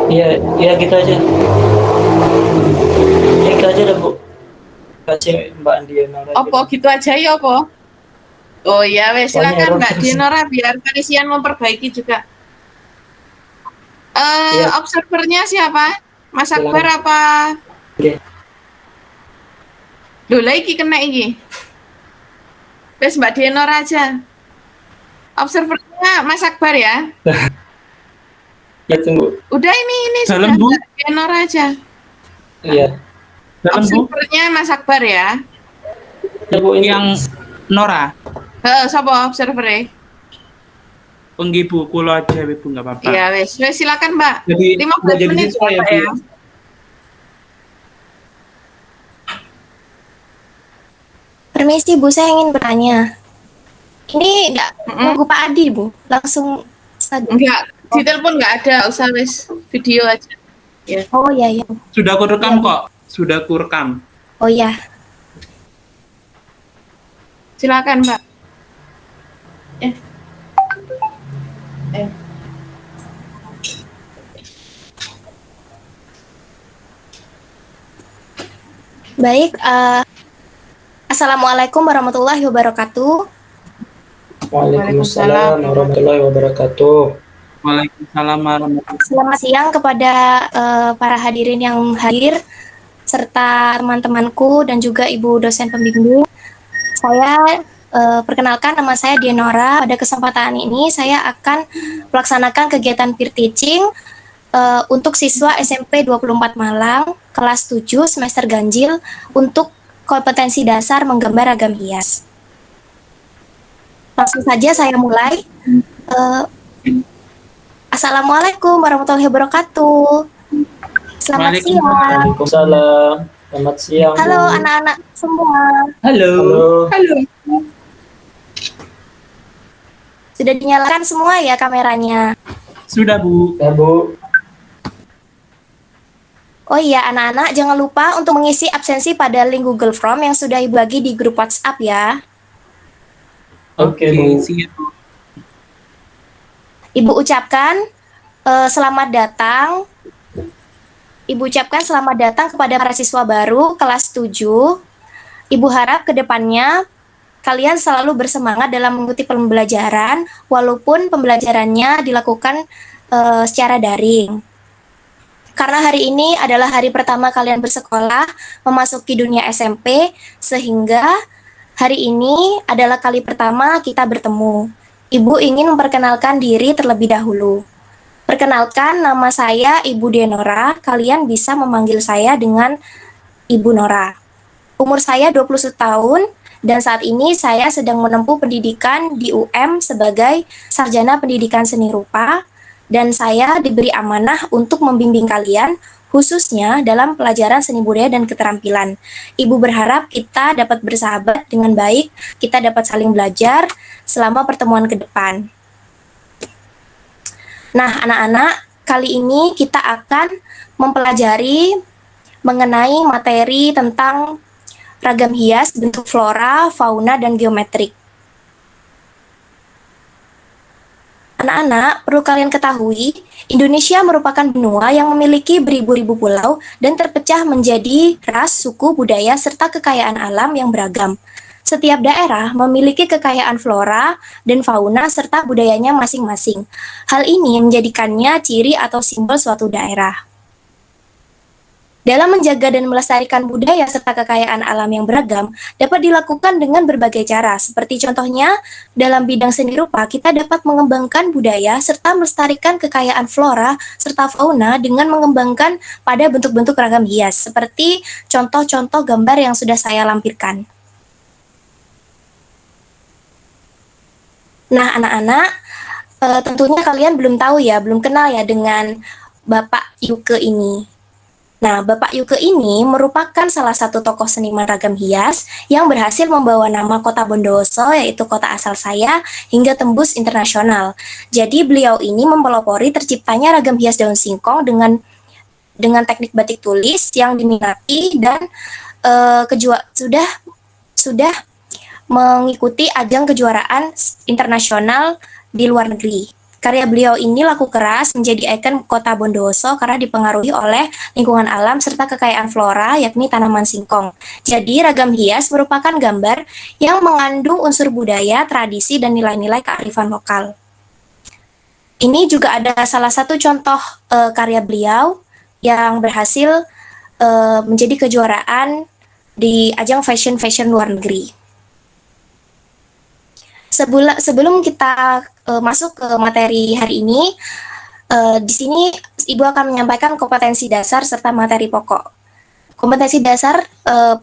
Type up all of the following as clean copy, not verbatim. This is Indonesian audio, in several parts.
Iya, iya gitu aja. Ya, gitu aja deh, Bu. Kasih Mbak Andi Nora Opo gitu. gitu aja ya opo? Oh iya, wes Soalnya silakan error Mbak terus. Dianora biar Vanisian memperbaiki juga. Iya, Observernya siapa? Mas Akbar silakan. apa? Oke. Loh, lah iki kena iki. Wes Mbak Dianora aja. Observernya Mas Akbar ya. Ya, tunggu. Udah ini sudah Dalam Mbak Bu, Dianora aja. Iya. dalam Bu, Observernya Mas Akbar ya. Ya, Bu, ini. yang Nora, Sapa observernya? penggi Bu, kulo aja Bu nggak apa-apa. Iya wes silakan Mbak. Jadi nggak 15 jadi menit siswa ya ya Mbak Bu ya. ya? Permisi Bu, saya ingin bertanya. Ini enggak Mm-mm. nunggu Pak Adi Bu, langsung saja. Enggak, di telepon enggak ada, usah wes video aja. Ya. Oh iya ya. Sudah aku rekam Iya. kok, sudah aku rekam. Oh iya. Silakan Mbak. Eh. Eh. Baik, Assalamualaikum warahmatullahi wabarakatuh. Waalaikumsalam warahmatullahi wabarakatuh. Waalaikumsalam warahmatullahi. Selamat siang kepada para hadirin yang hadir serta teman-temanku dan juga Ibu dosen pembimbing. Saya perkenalkan, nama saya Dianora. Pada kesempatan ini saya akan melaksanakan kegiatan peer teaching untuk siswa SMP 24 Malang kelas 7 semester ganjil untuk kompetensi dasar menggambar ragam hias. Langsung saja saya mulai. Assalamualaikum warahmatullahi wabarakatuh. Selamat siang. Waalaikumsalam. Selamat siang, Halo Bu. anak-anak semua. Halo. Halo. Sudah dinyalakan semua ya kameranya? Sudah Bu. Ya, Bu. Oh iya anak-anak, jangan lupa untuk mengisi absensi pada link Google Form yang sudah Ibu bagi di grup WhatsApp ya. Oke, Bu. siap Bu. Ibu ucapkan selamat datang. Ibu ucapkan selamat datang kepada para siswa baru kelas 7. Ibu harap ke depannya kalian selalu bersemangat dalam mengikuti pembelajaran walaupun pembelajarannya dilakukan secara daring. Karena hari ini adalah hari pertama kalian bersekolah memasuki dunia SMP, sehingga hari ini adalah kali pertama kita bertemu. Ibu ingin memperkenalkan diri terlebih dahulu. Perkenalkan, nama saya Ibu Dianora. Kalian bisa memanggil saya dengan Ibu Nora. Umur saya 21 tahun dan saat ini saya sedang menempuh pendidikan di UM sebagai Sarjana Pendidikan Seni Rupa dan saya diberi amanah untuk membimbing kalian khususnya dalam pelajaran seni budaya dan keterampilan. Ibu berharap kita dapat bersahabat dengan baik, kita dapat saling belajar selama pertemuan ke depan. Nah, anak-anak, kali ini kita akan mempelajari mengenai materi tentang ragam hias, bentuk flora, fauna, dan geometrik. Anak-anak, perlu kalian ketahui, Indonesia merupakan benua yang memiliki beribu-ribu pulau dan terpecah menjadi ras, suku, budaya, serta kekayaan alam yang beragam. Setiap daerah memiliki kekayaan flora dan fauna serta budayanya masing-masing. Hal ini menjadikannya ciri atau simbol suatu daerah. Dalam menjaga dan melestarikan budaya serta kekayaan alam yang beragam dapat dilakukan dengan berbagai cara. Seperti contohnya, dalam bidang seni rupa kita dapat mengembangkan budaya serta melestarikan kekayaan flora serta fauna dengan mengembangkan pada bentuk-bentuk ragam hias. Seperti contoh-contoh gambar yang sudah saya lampirkan. Nah, anak-anak, tentunya kalian belum tahu ya, belum kenal ya dengan Bapak Yuke ini. Nah, Bapak Yuke ini merupakan salah satu tokoh seniman ragam hias yang berhasil membawa nama kota Bondowoso, yaitu kota asal saya, hingga tembus internasional. Jadi beliau ini mempelopori terciptanya ragam hias daun singkong dengan teknik batik tulis yang diminati dan sudah mengikuti ajang kejuaraan internasional di luar negeri. Karya beliau ini laku keras menjadi ikon kota Bondowoso karena dipengaruhi oleh lingkungan alam serta kekayaan flora yakni tanaman singkong. Jadi ragam hias merupakan gambar yang mengandung unsur budaya, tradisi, dan nilai-nilai kearifan lokal. Ini juga ada salah satu contoh karya beliau yang berhasil menjadi kejuaraan di ajang fashion luar negeri. Sebelum kita masuk ke materi hari ini, di sini Ibu akan menyampaikan kompetensi dasar serta materi pokok. Kompetensi dasar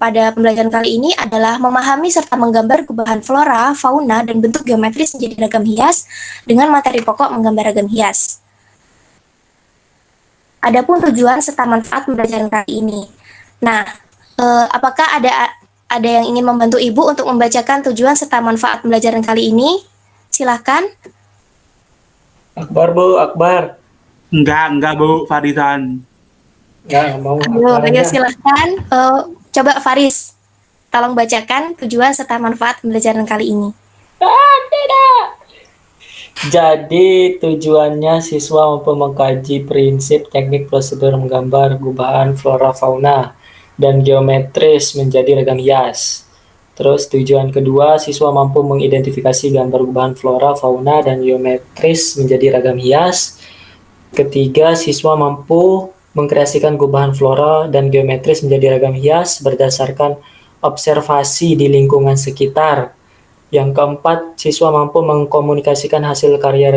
pada pembelajaran kali ini adalah memahami serta menggambar gubahan flora, fauna, dan bentuk geometris menjadi ragam hias dengan materi pokok menggambar ragam hias. Adapun tujuan serta manfaat pembelajaran kali ini. Nah, apakah ada yang ingin membantu Ibu untuk membacakan tujuan serta manfaat pembelajaran kali ini? Silakan. Akbar, Bu, Akbar. Enggak Bu, Farisan. Nggak mau. Ayo silakan. Coba Faris, tolong bacakan tujuan serta manfaat pembelajaran kali ini. Tidak. Jadi tujuannya siswa mampu mengkaji prinsip, teknik, prosedur menggambar gubahan flora fauna dan geometris menjadi ragam hias. Terus tujuan kedua, siswa mampu mengidentifikasi gambar gubahan flora, fauna, dan geometris menjadi ragam hias. Ketiga, siswa mampu mengkreasikan gubahan flora dan geometris menjadi ragam hias berdasarkan observasi di lingkungan sekitar. Yang keempat, siswa mampu mengkomunikasikan hasil karya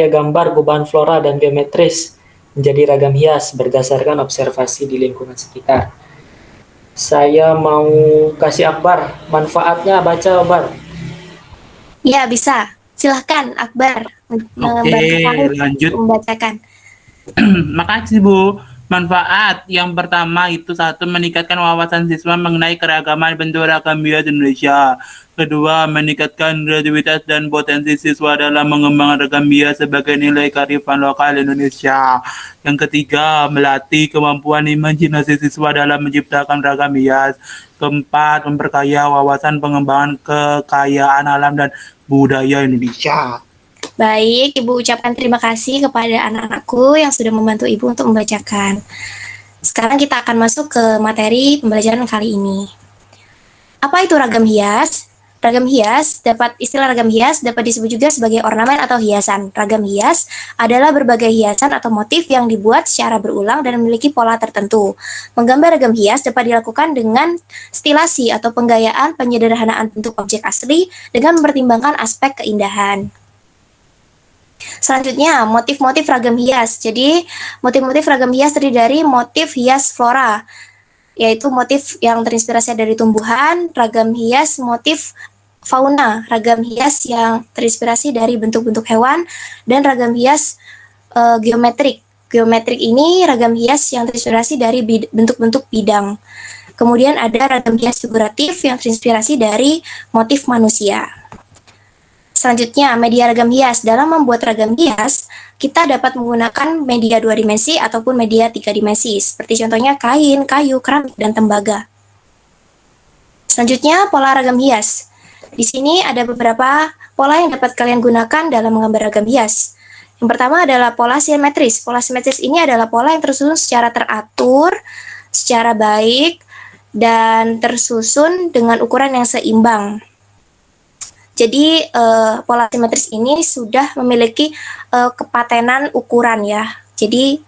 gambar gubahan flora dan geometris menjadi ragam hias berdasarkan observasi di lingkungan sekitar. Saya mau kasih Akbar, manfaatnya baca Akbar. Ya, bisa. Silahkan Akbar Lanjut. membacakan. Makasih Bu. Manfaat yang pertama itu satu, meningkatkan wawasan siswa mengenai keragaman bentuk ragam hias Indonesia. Kedua, meningkatkan kreativitas dan potensi siswa dalam mengembangkan ragam hias sebagai nilai kearifan lokal Indonesia. Yang ketiga, melatih kemampuan imajinasi siswa dalam menciptakan ragam hias. Keempat, memperkaya wawasan pengembangan kekayaan alam dan budaya Indonesia. Baik, Ibu ucapkan terima kasih kepada anak-anakku yang sudah membantu Ibu untuk membacakan. Sekarang kita akan masuk ke materi pembelajaran kali ini. Apa itu ragam hias? Istilah ragam hias dapat disebut juga sebagai ornamen atau hiasan. Ragam hias adalah berbagai hiasan atau motif yang dibuat secara berulang dan memiliki pola tertentu. Menggambar ragam hias dapat dilakukan dengan stilasi atau penggayaan penyederhanaan bentuk objek asli dengan mempertimbangkan aspek keindahan. Selanjutnya, motif-motif ragam hias. Jadi, motif-motif ragam hias terdiri dari motif hias flora, yaitu motif yang terinspirasi dari tumbuhan, ragam hias motif fauna, ragam hias yang terinspirasi dari bentuk-bentuk hewan, dan ragam hias geometrik. Geometrik ini ragam hias yang terinspirasi dari bentuk-bentuk bidang. Kemudian ada ragam hias figuratif yang terinspirasi dari motif manusia. Selanjutnya, media ragam hias. Dalam membuat ragam hias, kita dapat menggunakan media 2 dimensi ataupun media 3 dimensi, seperti contohnya kain, kayu, keramik, dan tembaga. Selanjutnya, pola ragam hias. Di sini ada beberapa pola yang dapat kalian gunakan dalam menggambar ragam hias. Yang pertama adalah pola simetris. Pola simetris ini adalah pola yang tersusun secara teratur, secara baik, dan tersusun dengan ukuran yang seimbang. Jadi pola simetris ini sudah memiliki kepatenan ukuran ya. Jadi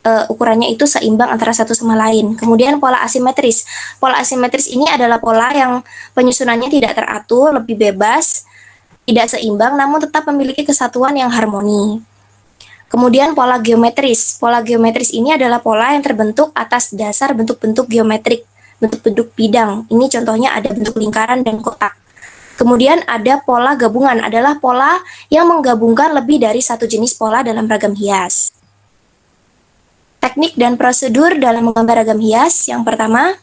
ukurannya itu seimbang antara satu sama lain. Kemudian pola asimetris. Pola asimetris ini adalah pola yang penyusunannya tidak teratur, lebih bebas, tidak seimbang, namun tetap memiliki kesatuan yang harmoni. Kemudian pola geometris. Pola geometris ini adalah pola yang terbentuk atas dasar bentuk-bentuk geometrik, bentuk-bentuk bidang. Ini contohnya ada bentuk lingkaran dan kotak. Kemudian ada pola gabungan, adalah pola yang menggabungkan lebih dari satu jenis pola dalam ragam hias. Teknik dan prosedur dalam menggambar ragam hias. Yang pertama,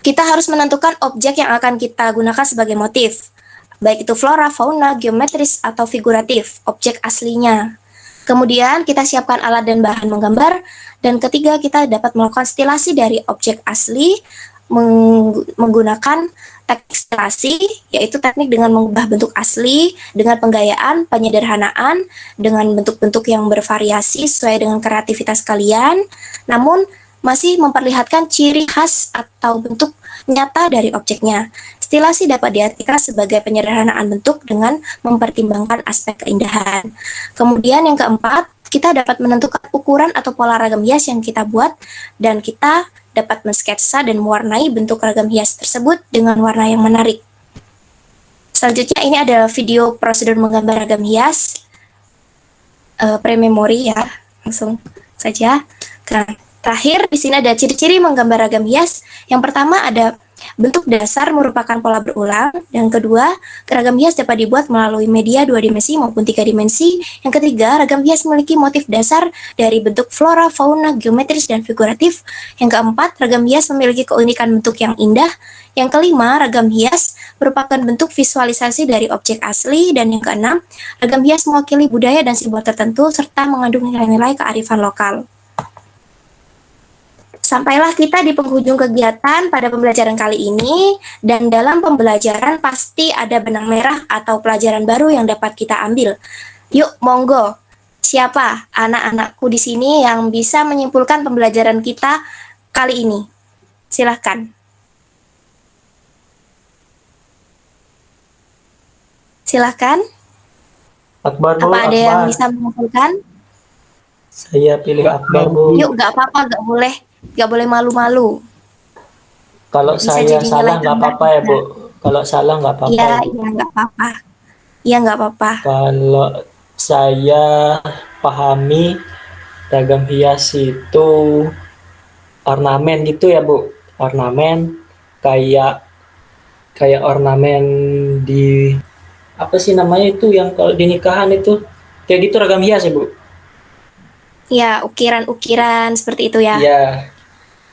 kita harus menentukan objek yang akan kita gunakan sebagai motif, baik itu flora, fauna, geometris, atau figuratif, objek aslinya. Kemudian kita siapkan alat dan bahan menggambar. Dan ketiga, kita dapat melakukan stilasi dari objek asli menggunakan teknik stilasi, yaitu teknik dengan mengubah bentuk asli, dengan penggayaan, penyederhanaan, dengan bentuk-bentuk yang bervariasi sesuai dengan kreativitas kalian, namun masih memperlihatkan ciri khas atau bentuk nyata dari objeknya. Stilasi dapat diartikan sebagai penyederhanaan bentuk dengan mempertimbangkan aspek keindahan. Kemudian yang keempat, kita dapat menentukan ukuran atau pola ragam hias yang kita buat, dan kita dapat mensketsa dan mewarnai bentuk ragam hias tersebut dengan warna yang menarik. Selanjutnya ini adalah video prosedur menggambar ragam hias pre-memori ya, langsung saja. Terakhir di sini ada ciri-ciri menggambar ragam hias. Yang pertama ada bentuk dasar merupakan pola berulang. Yang kedua, ragam hias dapat dibuat melalui media 2 dimensi maupun 3 dimensi. Yang ketiga, ragam hias memiliki motif dasar dari bentuk flora, fauna, geometris, dan figuratif. Yang keempat, ragam hias memiliki keunikan bentuk yang indah. Yang kelima, ragam hias merupakan bentuk visualisasi dari objek asli. Dan yang keenam, ragam hias mewakili budaya dan simbol tertentu serta mengandung nilai-nilai kearifan lokal. Sampailah kita di penghujung kegiatan pada pembelajaran kali ini, dan dalam pembelajaran pasti ada benang merah atau pelajaran baru yang dapat kita ambil. Yuk, monggo. Siapa anak-anakku di sini yang bisa menyimpulkan pembelajaran kita kali ini? Silahkan. Silahkan. Akbar, Bu. Apa ada yang Akbar. bisa menyimpulkan? Saya pilih Akbar, Bu. Yuk, nggak apa-apa, nggak boleh malu-malu. Kalau Bisa saya jadi salah nilai nggak tambah apa-apa ya, kita. Bu. Kalau salah nggak apa-apa Iya, ya, Bu. iya nggak apa-apa. Iya nggak apa-apa. Kalau saya pahami ragam hias itu ornamen gitu ya, Bu. Ornamen kayak kayak ornamen di apa sih namanya itu yang kalau di nikahan itu kayak gitu ragam hias ya, Bu. Ya, ukiran-ukiran seperti itu ya. Iya,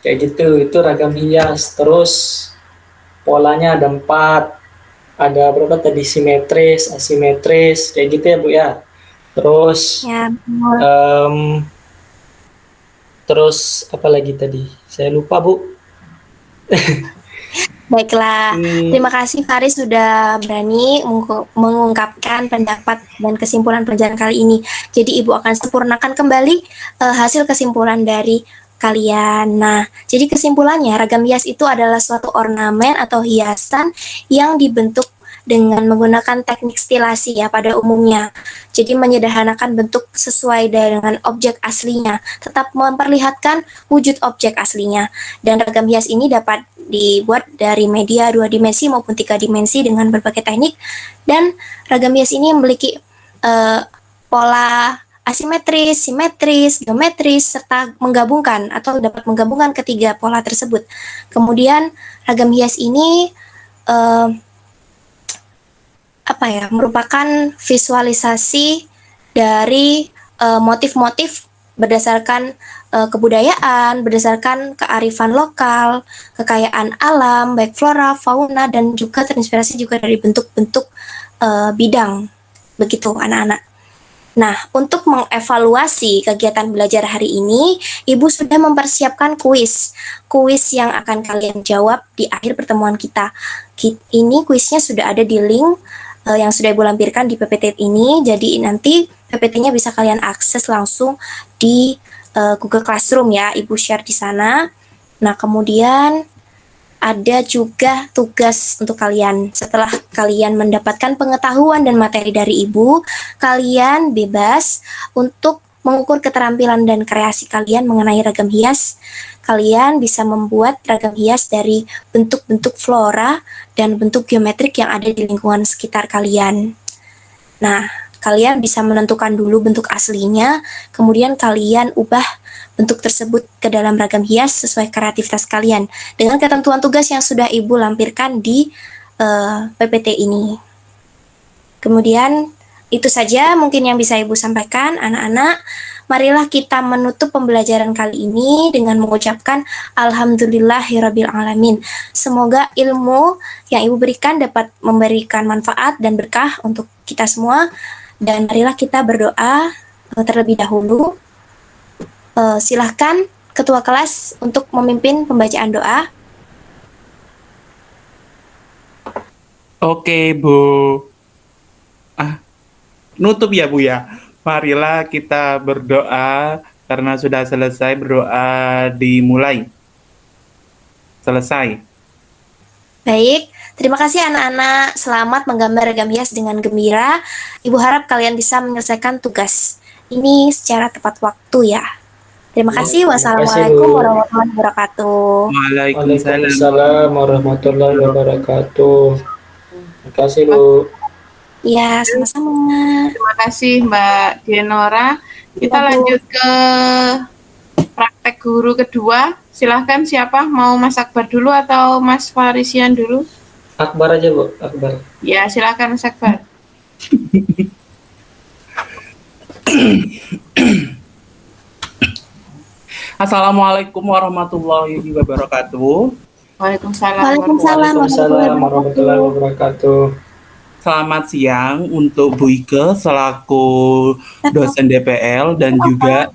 kayak gitu. Itu ragam hias. Terus polanya ada 4. Ada berapa tadi? Simetris, asimetris, kayak gitu ya, Bu ya. Terus Ya, betul. terus apa lagi tadi? Saya lupa, Bu. Baiklah. Terima kasih Faris sudah berani mengungkapkan pendapat dan kesimpulan pelajaran kali ini. Jadi Ibu akan sempurnakan kembali hasil kesimpulan dari kalian. Nah, jadi kesimpulannya ragam hias itu adalah suatu ornamen atau hiasan yang dibentuk dengan menggunakan teknik stilasi ya pada umumnya. Jadi menyederhanakan bentuk sesuai dengan objek aslinya, tetap memperlihatkan wujud objek aslinya. Dan ragam hias ini dapat dibuat dari media 2 dimensi maupun 3 dimensi dengan berbagai teknik. Dan ragam hias ini memiliki pola asimetris, simetris, geometris, serta menggabungkan atau dapat menggabungkan ketiga pola tersebut. Kemudian ragam hias ini merupakan visualisasi dari motif-motif berdasarkan kebudayaan, berdasarkan kearifan lokal, kekayaan alam, baik flora, fauna, dan juga terinspirasi juga dari bentuk-bentuk bidang. Begitu anak-anak. Nah, untuk mengevaluasi kegiatan belajar hari ini, Ibu sudah mempersiapkan kuis yang akan kalian jawab di akhir pertemuan kita. Ini kuisnya sudah ada di link yang sudah Ibu lampirkan di PPT ini, jadi nanti PPT-nya bisa kalian akses langsung di Google Classroom ya, Ibu share di sana. Nah, kemudian ada juga tugas untuk kalian. Setelah kalian mendapatkan pengetahuan dan materi dari Ibu, kalian bebas untuk mengukur keterampilan dan kreasi kalian mengenai ragam hias. Kalian bisa membuat ragam hias dari bentuk-bentuk flora dan bentuk geometrik yang ada di lingkungan sekitar kalian. Nah, kalian bisa menentukan dulu bentuk aslinya, kemudian kalian ubah bentuk tersebut ke dalam ragam hias sesuai kreativitas kalian dengan ketentuan tugas yang sudah Ibu lampirkan di PPT ini. Kemudian itu saja mungkin yang bisa Ibu sampaikan, anak-anak. Marilah kita menutup pembelajaran kali ini dengan mengucapkan Alhamdulillahirabbil alamin. Semoga ilmu yang Ibu berikan dapat memberikan manfaat dan berkah untuk kita semua. Dan marilah kita berdoa terlebih dahulu. Silahkan Ketua kelas untuk memimpin pembacaan doa. Oke, Bu. Ah, nutup ya, Bu ya. Marilah kita berdoa karena sudah selesai berdoa dimulai. Selesai. Baik, terima kasih anak-anak. Selamat menggambar ragam hias dengan gembira. Ibu harap kalian bisa menyelesaikan tugas ini secara tepat waktu ya. Terima Ya, kasih. terima kasih, Wassalamualaikum Bu. warahmatullahi wabarakatuh. Waalaikumsalam. Waalaikumsalam warahmatullahi wabarakatuh. Terima kasih, Bu. Ya, sama-sama. Terima kasih Mbak Dienora. Kita Ya, Bu. lanjut ke praktek guru kedua. Silahkan siapa mau Mas Akbar dulu atau Mas Farisian dulu? Akbar aja, Bu. Akbar. Ya, silahkan Mas Akbar. Assalamualaikum warahmatullahi wabarakatuh. Waalaikumsalam. Waalaikumsalam Waalaikumsalam warahmatullahi wabarakatuh. Selamat siang untuk Bu Ike selaku dosen DPL dan juga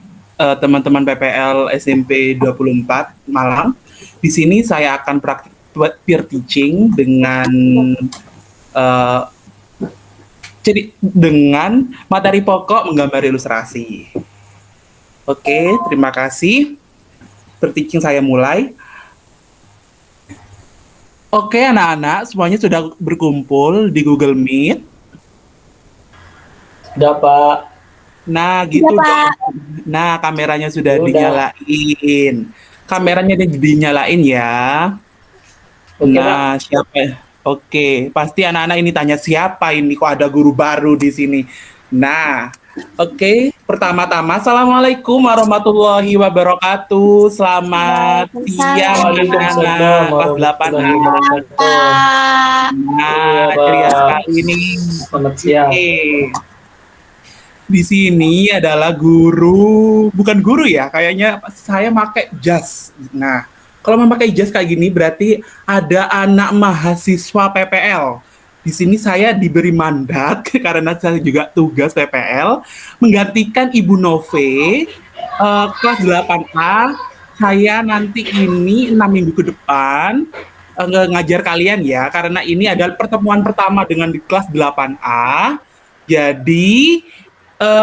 teman-teman PPL SMP 24 Malang. Di sini saya akan praktik peer teaching dengan eh, dengan materi pokok menggambar ilustrasi. Oke, terima kasih. Peer teaching saya mulai. Oke, anak-anak, semuanya sudah berkumpul di Google Meet. Sudah, Pak. Nah, gitu Pak. dong. Nah, kameranya sudah Sudah. dinyalain. Kameranya dinyalain ya. Oke, Nah, siapa? Oke, pasti anak-anak ini tanya siapa ini kok ada guru baru di sini. Nah, oke, pertama-tama Assalamualaikum warahmatullahi wabarakatuh. Selamat siang Waalaikumsalam anak-anak kelas 8 warahmatullahi wabarakatuh. Pak. Nah, Iya, ceria Pak. sekali nih. Selamat siang. Oke. Di sini adalah guru, bukan guru ya, kayaknya saya pakai jas. Nah, kalau memakai jas kayak gini berarti ada anak mahasiswa PPL. Di sini saya diberi mandat karena saya juga tugas PPL menggantikan Ibu Nove kelas 8A. Saya nanti ini 6 minggu ke depan ngajar kalian ya karena ini adalah pertemuan pertama dengan di kelas 8A. Jadi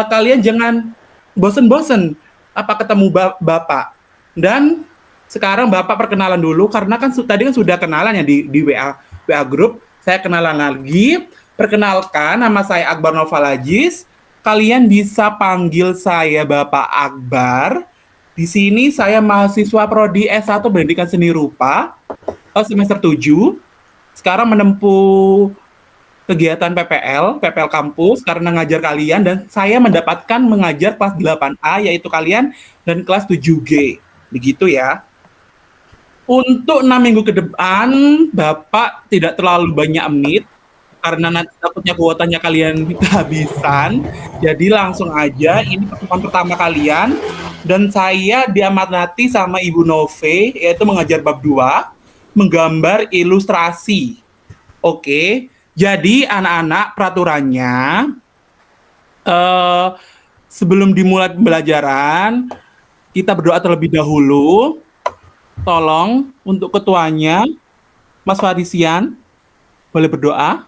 kalian jangan bosen-bosen apa ketemu Bapak. Dan sekarang Bapak perkenalan dulu karena kan tadi kan sudah kenalan ya di WA group. Saya kenalan lagi. Perkenalkan, nama saya Akbar Novalajis. Kalian bisa panggil saya Bapak Akbar. Di sini saya mahasiswa prodi S1 Pendidikan Seni Rupa semester 7. Sekarang menempuh kegiatan PPL kampus karena ngajar kalian dan saya mendapatkan mengajar kelas 8A yaitu kalian dan kelas 7G. Begitu ya. Untuk 6 minggu ke depan, Bapak tidak terlalu banyak meet karena nanti takutnya kuotanya kalian kehabisan. Jadi langsung aja ini pertemuan pertama kalian dan saya diamanati sama Ibu Nove yaitu mengajar bab 2, menggambar ilustrasi. Oke. Jadi anak-anak peraturannya sebelum dimulai pembelajaran kita berdoa terlebih dahulu. Tolong untuk ketuanya Mas Farisian boleh berdoa.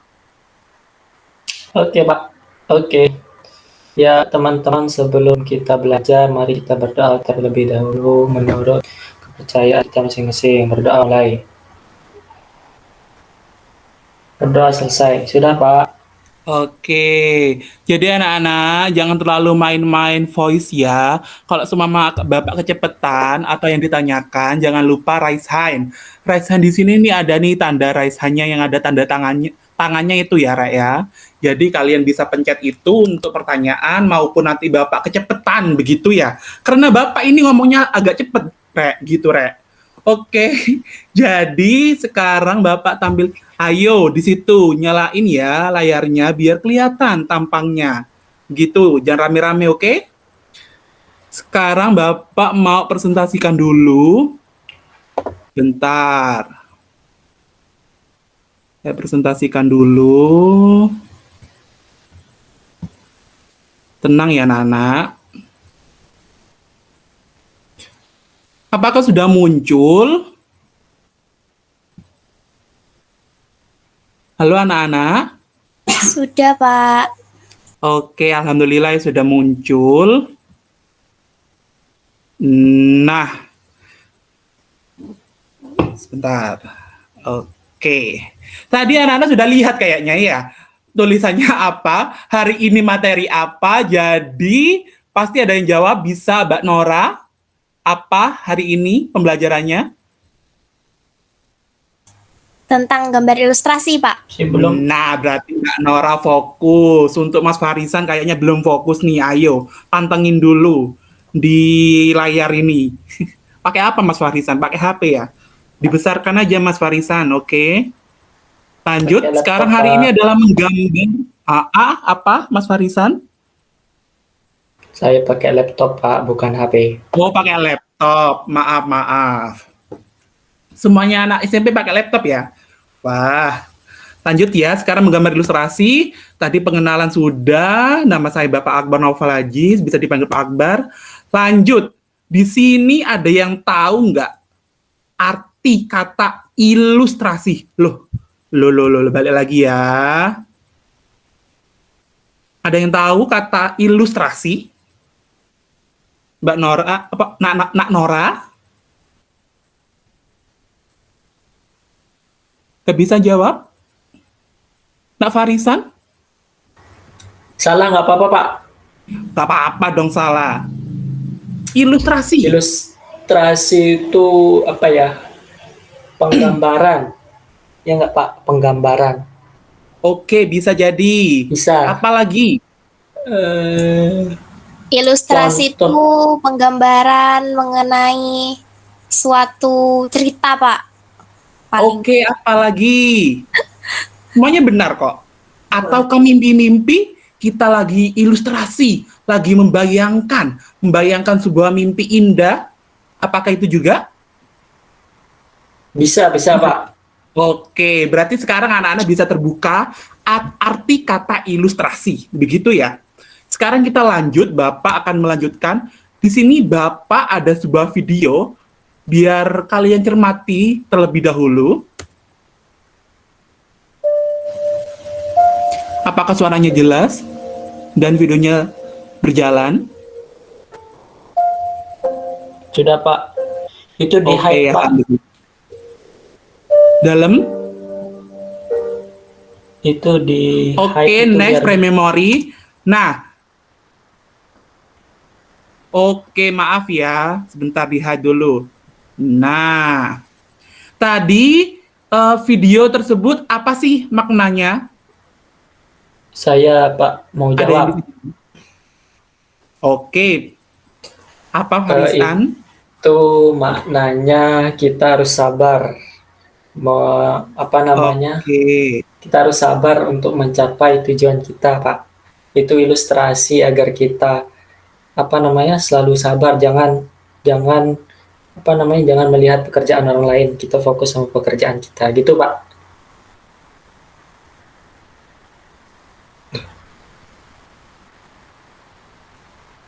Oke, Pak. Oke. Ya, teman-teman, sebelum kita belajar, mari kita berdoa terlebih dahulu menurut kepercayaan kita masing-masing. Berdoa mulai. Berdoa selesai. Sudah, Pak. Oke, jadi anak-anak jangan terlalu main-main voice ya. Kalau semua Bapak kecepatan atau yang ditanyakan, jangan lupa raise hand. Raise hand di sini nih ada nih tanda raise hand-nya yang ada tanda tangannya itu ya, Rek ya. Jadi kalian bisa pencet itu untuk pertanyaan maupun nanti Bapak kecepatan begitu ya. Karena Bapak ini ngomongnya agak cepet, Rek, gitu, Rek. Oke, jadi sekarang Bapak tampil, ayo di situ nyalain ya layarnya biar kelihatan tampangnya. Gitu, jangan rame-rame, oke? Sekarang Bapak mau presentasikan dulu. Bentar. Saya presentasikan dulu. Tenang ya, Nana. Apakah sudah muncul? Halo anak-anak. Sudah, Pak. Oke, alhamdulillah ya sudah muncul. Nah, sebentar. Oke. Tadi anak-anak sudah lihat kayaknya ya. Tulisannya apa? Hari ini materi apa? Jadi, pasti ada yang jawab. Bisa Mbak Nora? Apa hari ini pembelajarannya? Tentang gambar ilustrasi, Pak. Sebelum Nah, berarti Mbak Nora fokus. Untuk Mas Farisan kayaknya belum fokus nih. Ayo, pantengin dulu di layar ini. Pakai apa Mas Farisan? Pakai HP ya? Dibesarkan aja Mas Farisan, oke? Lanjut, Pakai laptop, sekarang hari Pak. ini adalah menggambar. Apa Mas Farisan? saya pakai laptop, Pak, bukan HP. Oh, pakai laptop. Maaf. Semuanya anak SMP pakai laptop ya? Wah, lanjut ya. Sekarang menggambar ilustrasi. Tadi pengenalan sudah. Nama saya Bapak Akbar Naufal Aziz. Bisa dipanggil Pak Akbar. Lanjut. Di sini ada yang tahu nggak arti kata ilustrasi? Loh. Balik lagi ya. Ada yang tahu kata ilustrasi? Mbak Nora, apa? Nak Nora? Gak bisa jawab? Nak Farisan? Salah nggak apa-apa, Pak. Gak apa-apa dong salah. Ilustrasi. Ilustrasi itu apa ya? Penggambaran. Ya nggak, Pak? Penggambaran. Oke, bisa jadi. Bisa. Apalagi? Ilustrasi Contoh. itu penggambaran mengenai suatu cerita, Pak. Paling. Oke, apalagi? Semuanya benar kok. Atau ke mimpi-mimpi kita lagi ilustrasi, lagi membayangkan sebuah mimpi indah. Apakah itu juga? Bisa, Pak. Oke, berarti sekarang anak-anak bisa terbuka arti kata ilustrasi. Begitu ya. Sekarang kita lanjut, Bapak akan melanjutkan. Di sini Bapak ada sebuah video, biar kalian cermati terlebih dahulu. Apakah suaranya jelas dan videonya berjalan? Sudah, Pak. Itu di Oke, hide, Pak. Dalam? Itu di Oke, hide itu next biar- pre-memory. Nah, oke, maaf ya, sebentar di-hide dulu. Nah, tadi video tersebut apa sih maknanya? Saya, Pak, mau Ada yang jawab. di sini? Oke, apa Farisan? Itu maknanya kita harus sabar. Oke, Kita harus sabar untuk mencapai tujuan kita, Pak. Itu ilustrasi agar kita selalu sabar, jangan jangan melihat pekerjaan orang lain, kita fokus sama pekerjaan kita, gitu, Pak.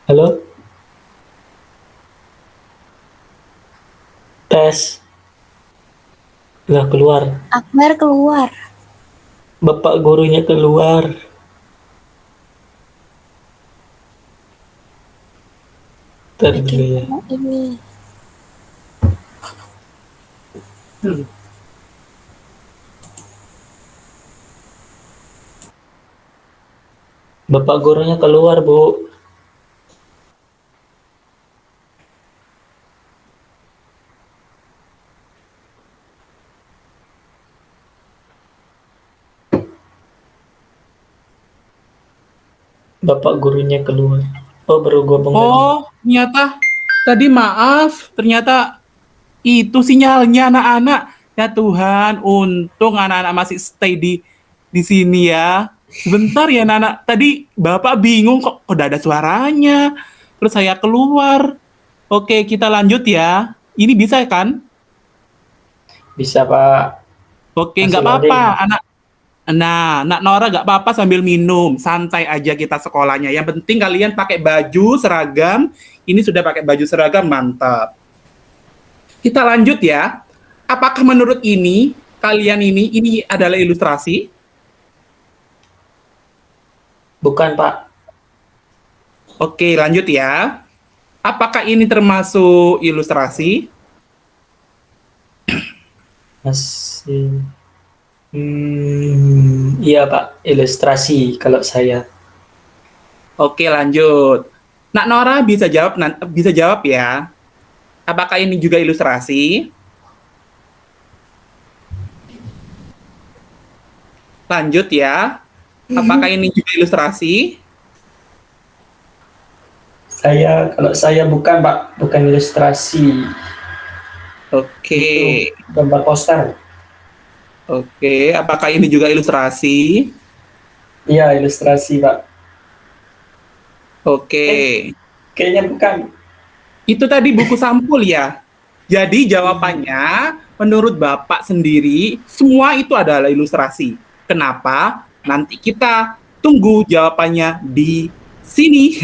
Halo? Tes. Lah, keluar. Akbar keluar. Bapak gurunya keluar. Ntar dulu ya. Ini. Bapak gurunya keluar, Bu. Bapak gurunya keluar. Oh, baru gabung lagi. oh ternyata tadi maaf, ternyata itu sinyalnya anak-anak. Ya Tuhan, untung anak-anak masih stay di sini ya. Sebentar ya anak-anak, tadi Bapak bingung kok udah ada suaranya. Terus saya keluar. Oke, kita lanjut ya. Ini bisa kan? Bisa, Pak. Oke, Masih nggak apa-apa, loading. anak. Nah, Nak Nora nggak apa-apa sambil minum, santai aja kita sekolahnya. Yang penting kalian pakai baju seragam. Ini sudah pakai baju seragam, mantap. Kita lanjut ya. Apakah menurut kalian ini adalah ilustrasi? Bukan, Pak. Oke, lanjut ya. Apakah ini termasuk ilustrasi? Masih. Iya, Pak. Ilustrasi kalau saya. Oke, lanjut. Nak Nora bisa jawab ya. Apakah ini juga ilustrasi? Lanjut ya. Apakah ini juga ilustrasi? Kalau saya bukan, Pak. Bukan ilustrasi. Oke. Itu gambar poster. Oke, apakah ini juga ilustrasi? Iya, ilustrasi, Pak. Oke. Kayaknya bukan. Itu tadi buku sampul ya. Jadi jawabannya menurut Bapak sendiri semua itu adalah ilustrasi. Kenapa? Nanti kita tunggu jawabannya di sini.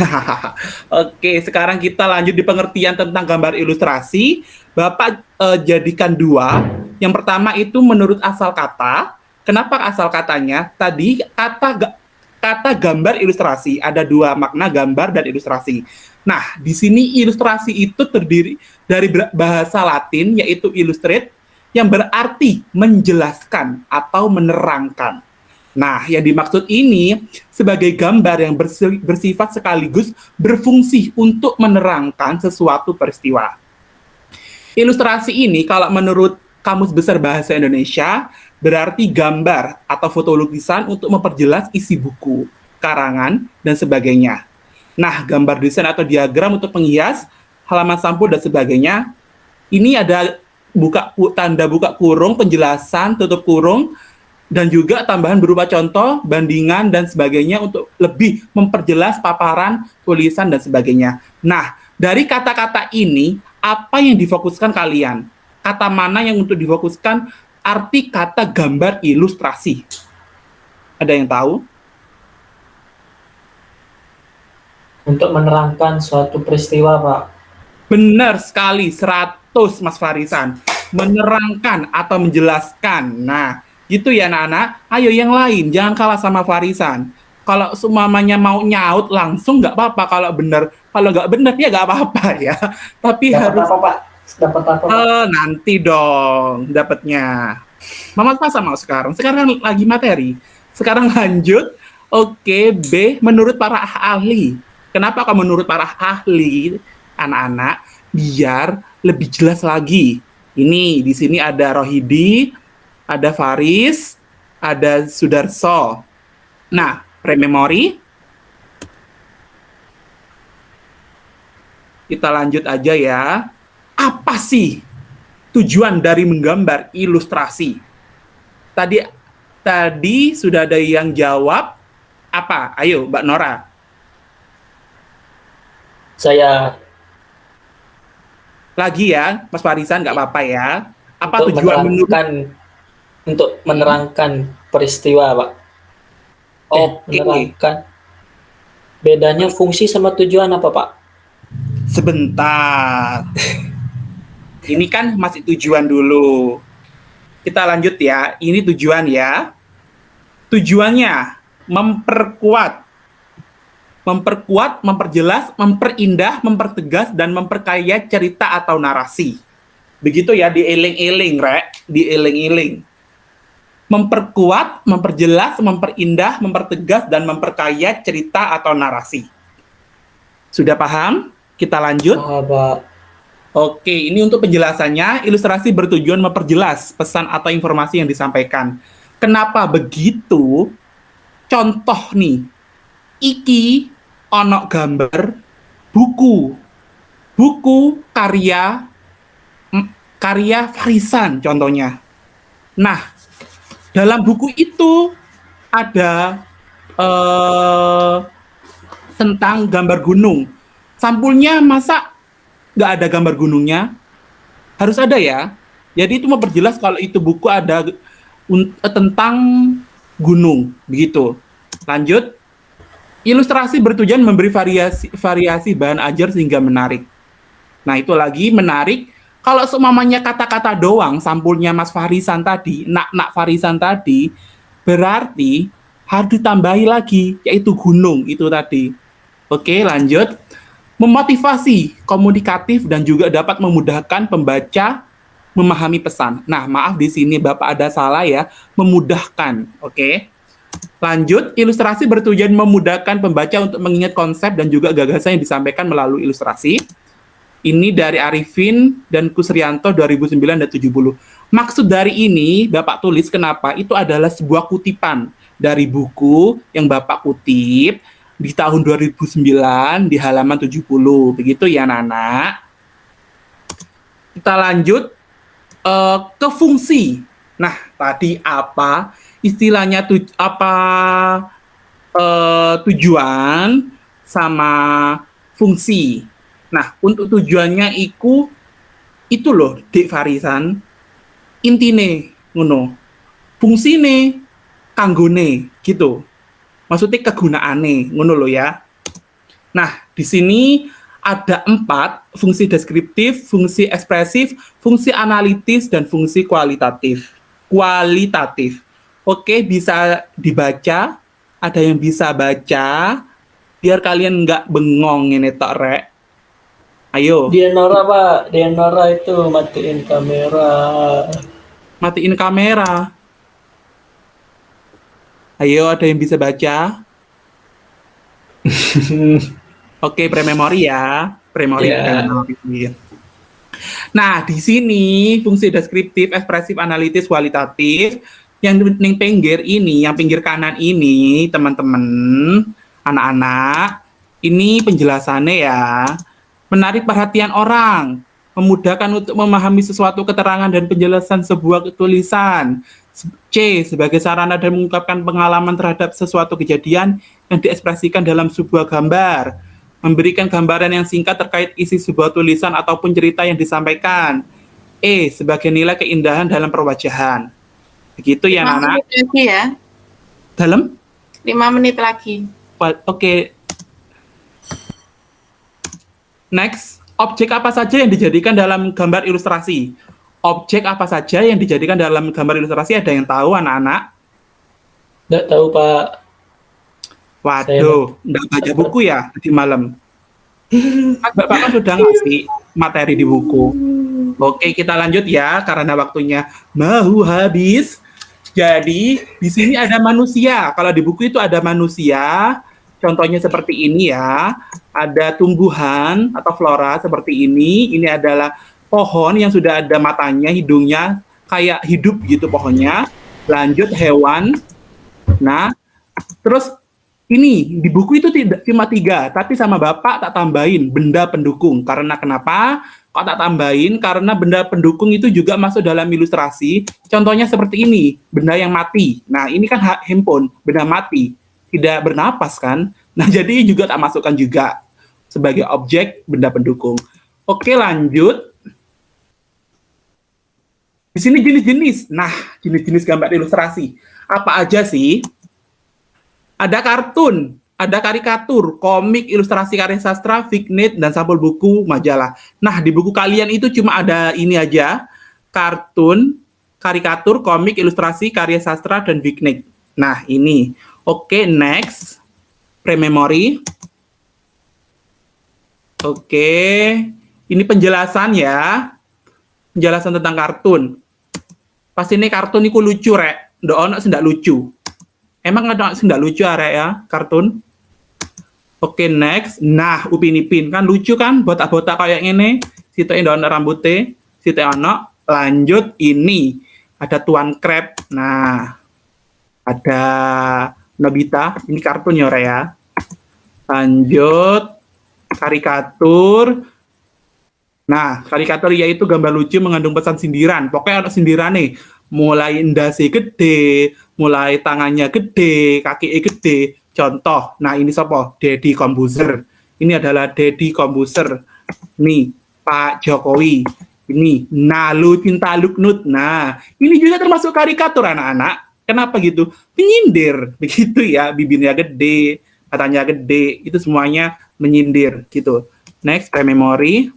Oke, sekarang kita lanjut di pengertian tentang gambar ilustrasi. Bapak jadikan dua. Yang pertama itu menurut asal kata. Kenapa asal katanya? Tadi kata gambar ilustrasi ada dua makna, gambar dan ilustrasi. Nah, di sini ilustrasi itu terdiri dari bahasa Latin yaitu illustrate yang berarti menjelaskan atau menerangkan. Nah, yang dimaksud ini sebagai gambar yang bersifat sekaligus berfungsi untuk menerangkan sesuatu peristiwa. Ilustrasi ini kalau menurut Kamus Besar Bahasa Indonesia berarti gambar atau foto lukisan untuk memperjelas isi buku, karangan, dan sebagainya. Nah, gambar desain atau diagram untuk penghias, halaman sampul, dan sebagainya. Ini ada tanda buka kurung, penjelasan, tutup kurung, dan juga tambahan berupa contoh, bandingan, dan sebagainya untuk lebih memperjelas paparan, tulisan, dan sebagainya. Nah, dari kata-kata ini, apa yang difokuskan kalian? Kata mana yang untuk difokuskan? Arti kata gambar ilustrasi. Ada yang tahu? Untuk menerangkan suatu peristiwa, Pak. Benar sekali, 100 Mas Farisan. Menerangkan atau menjelaskan. Nah, gitu ya anak-anak. Ayo yang lain, jangan kalah sama Farisan. Kalau semuanya mau nyaut langsung nggak apa-apa. Kalau benar, kalau nggak benar ya nggak apa-apa ya. Tapi Dapat harus apa, Pak? Dapat apa, Pak? nanti dong dapatnya. Mama masa mau sekarang? Sekarang lagi materi. Sekarang lanjut. Oke, B. Menurut para ahli. Kenapa kok menurut para ahli, anak-anak? Biar lebih jelas lagi. Ini di sini ada Rohidi, ada Faris, ada Sudarso. Nah, pre-memori. Kita lanjut aja ya. Apa sih tujuan dari menggambar ilustrasi? Tadi sudah ada yang jawab. Apa? Ayo, Mbak Nora. Saya Lagi ya, Mas Farisan, nggak apa-apa ya. Apa untuk tujuan menurut? menerangkan peristiwa, Pak. Oke, Menerangkan. Bedanya fungsi sama tujuan apa, Pak? sebentar. Ini kan masih tujuan dulu. Kita lanjut ya. Ini tujuan ya. Tujuannya memperkuat, memperjelas, memperindah, mempertegas, dan memperkaya cerita atau narasi. Begitu ya, dieling-eling, Rek. Dieling-eling. Memperkuat, memperjelas, memperindah, mempertegas, dan memperkaya cerita atau narasi. Sudah paham? Kita lanjut. Pak. Oke, ini untuk penjelasannya, ilustrasi bertujuan memperjelas pesan atau informasi yang disampaikan. Kenapa begitu? Contoh nih, iki ono gambar buku karya Farisan contohnya. Nah, dalam buku itu ada tentang gambar gunung. Sampulnya masa nggak ada gambar gunungnya? Harus ada ya. Jadi itu memperjelas kalau itu buku ada tentang gunung, begitu. Lanjut. Ilustrasi bertujuan memberi variasi bahan ajar sehingga menarik. Nah, itu lagi menarik. Kalau seumpamanya kata-kata doang, sampulnya Mas Farisan tadi, nak Farisan tadi, berarti harus ditambahi lagi, yaitu gunung itu tadi. Oke, lanjut. Memotivasi, komunikatif, dan juga dapat memudahkan pembaca memahami pesan. Nah, maaf di sini Bapak ada salah ya, memudahkan. Oke. Lanjut, ilustrasi bertujuan memudahkan pembaca untuk mengingat konsep dan juga gagasan yang disampaikan melalui ilustrasi. Ini dari Arifin dan Kusrianto 2009 dan 70. Maksud dari ini Bapak tulis kenapa? Itu adalah sebuah kutipan dari buku yang Bapak kutip di tahun 2009 di halaman 70. Begitu ya, Nana. Kita lanjut ke fungsi. Nah, tadi apa istilahnya tujuan sama fungsi. Nah, untuk tujuannya itu loh, Dik Farisan, intine ngono. Fungsine kanggone gitu. Maksudnya kegunaane ngono loh ya. Nah, di sini ada 4 fungsi deskriptif, fungsi ekspresif, fungsi analitis, dan fungsi kualitatif. Oke, bisa dibaca. Ada yang bisa baca. Biar kalian nggak bengong ini tok rek. Ayo. Dianora Pak, Dianora itu matiin kamera. Matiin kamera. Ayo, ada yang bisa baca? Oke, prememori ya. Prememori. Ya. Nah, di sini fungsi deskriptif, ekspresif, analitis, kualitatif. Yang ning pinggir ini, yang pinggir kanan ini, teman-teman, anak-anak, ini penjelasannya ya. Menarik perhatian orang, memudahkan untuk memahami sesuatu keterangan dan penjelasan sebuah tulisan. C. Sebagai sarana dan mengungkapkan pengalaman terhadap sesuatu kejadian yang diekspresikan dalam sebuah gambar. Memberikan gambaran yang singkat terkait isi sebuah tulisan ataupun cerita yang disampaikan. E. Sebagai nilai keindahan dalam perwajahan. Begitu ya, 5 Nana? menit lagi ya. Dalam? 5 menit lagi. Oke. Next, objek apa saja yang dijadikan dalam gambar ilustrasi? Objek apa saja yang dijadikan dalam gambar ilustrasi, ada yang tahu anak-anak? Nggak tahu Pak. Waduh, nggak baca buku ya tadi malam? Bapak kan sudah ngasih materi di buku. Oke, kita lanjut ya, karena waktunya mau habis. Jadi, di sini ada manusia. Kalau di buku itu ada manusia, contohnya seperti ini ya. Ada tumbuhan atau flora seperti ini. Ini adalah pohon yang sudah ada matanya, hidungnya, kayak hidup gitu pohonnya. Lanjut hewan. Nah, terus ini di buku itu tidak cuma 3, tapi sama Bapak tak tambahin benda pendukung. Karena kenapa? Kok tak tambahin? Karena benda pendukung itu juga masuk dalam ilustrasi. Contohnya seperti ini, benda yang mati. Nah, ini kan handphone, benda mati, tidak bernapas kan? Nah, jadi juga tak masukkan juga sebagai objek benda pendukung. Oke, lanjut. Di sini jenis-jenis. Nah, jenis-jenis gambar ilustrasi. Apa aja sih? Ada kartun, ada karikatur, komik, ilustrasi karya sastra, vignette, dan sampul buku, majalah. Nah, di buku kalian itu cuma ada ini aja, kartun, karikatur, komik, ilustrasi, karya sastra, dan vignette. Nah, ini. Oke, next. Prememori. Oke, ini penjelasan ya. Penjelasan tentang kartun. Pasti ini kartun ini lucu, rek. Nggak ono sendak lucu. Emang ada sendak lucu arek ya, kartun? Oke, next. Nah, Upin Ipin kan lucu kan, botak-botak kayak ini. Situ ono rambutnya, situ ono. Lanjut ini ada Tuan Crab. Nah, ada Nobita. Ini kartun ya, Rek ya. Lanjut karikatur. Nah, karikatur yaitu gambar lucu mengandung pesan sindiran. Pokoknya ada sindiran nih. Mulai ndase gede, mulai tangannya gede, kaki gede. Contoh, nah ini siapa? Deddy Kombuser. Ini adalah Deddy Kombuser. Nih, Pak Jokowi. Ini, Nalu Cinta Luknut. Nah, ini juga termasuk karikatur anak-anak. Kenapa gitu? Menyindir. Begitu ya, bibirnya gede, matanya gede. Itu semuanya menyindir gitu. Next, prememori.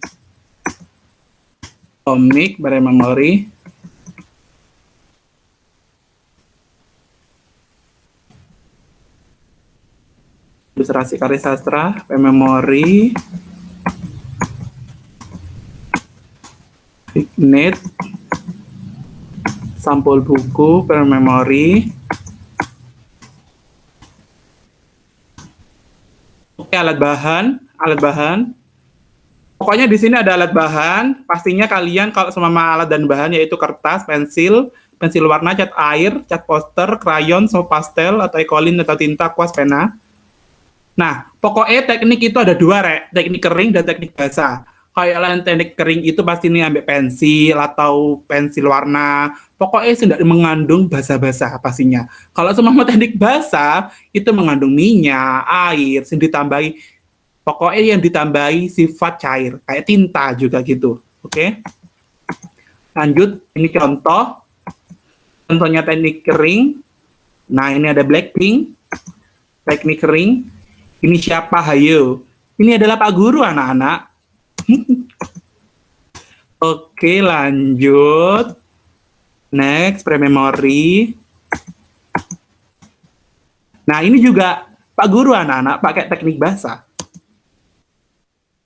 Komik, prememori. ilustrasi karya sastra, memori, Fignet, sampul buku, memori. Oke, alat bahan. Pokoknya di sini ada alat bahan. Pastinya kalian kalau semua alat dan bahan yaitu kertas, pensil warna, cat air, cat poster, krayon, soft pastel atau ekolin atau tinta, kuas, pena. Nah, pokoknya teknik itu ada dua, teknik kering dan teknik basah. Kayak teknik kering itu pasti nih ambil pensil atau pensil warna. Pokoknya tidak mengandung basah-basah pastinya. Kalau semua teknik basah itu mengandung minyak, air, ditambahi. Pokoknya yang ditambahi sifat cair, kayak tinta juga gitu. Oke. Lanjut, ini contoh. Contohnya teknik kering. Nah, ini ada Blackpink. Teknik kering. Ini siapa? Hayo. Ini adalah Pak Guru, anak-anak. Oke, lanjut. Next, pre-memory. Nah, ini juga Pak Guru, anak-anak, pakai teknik basah.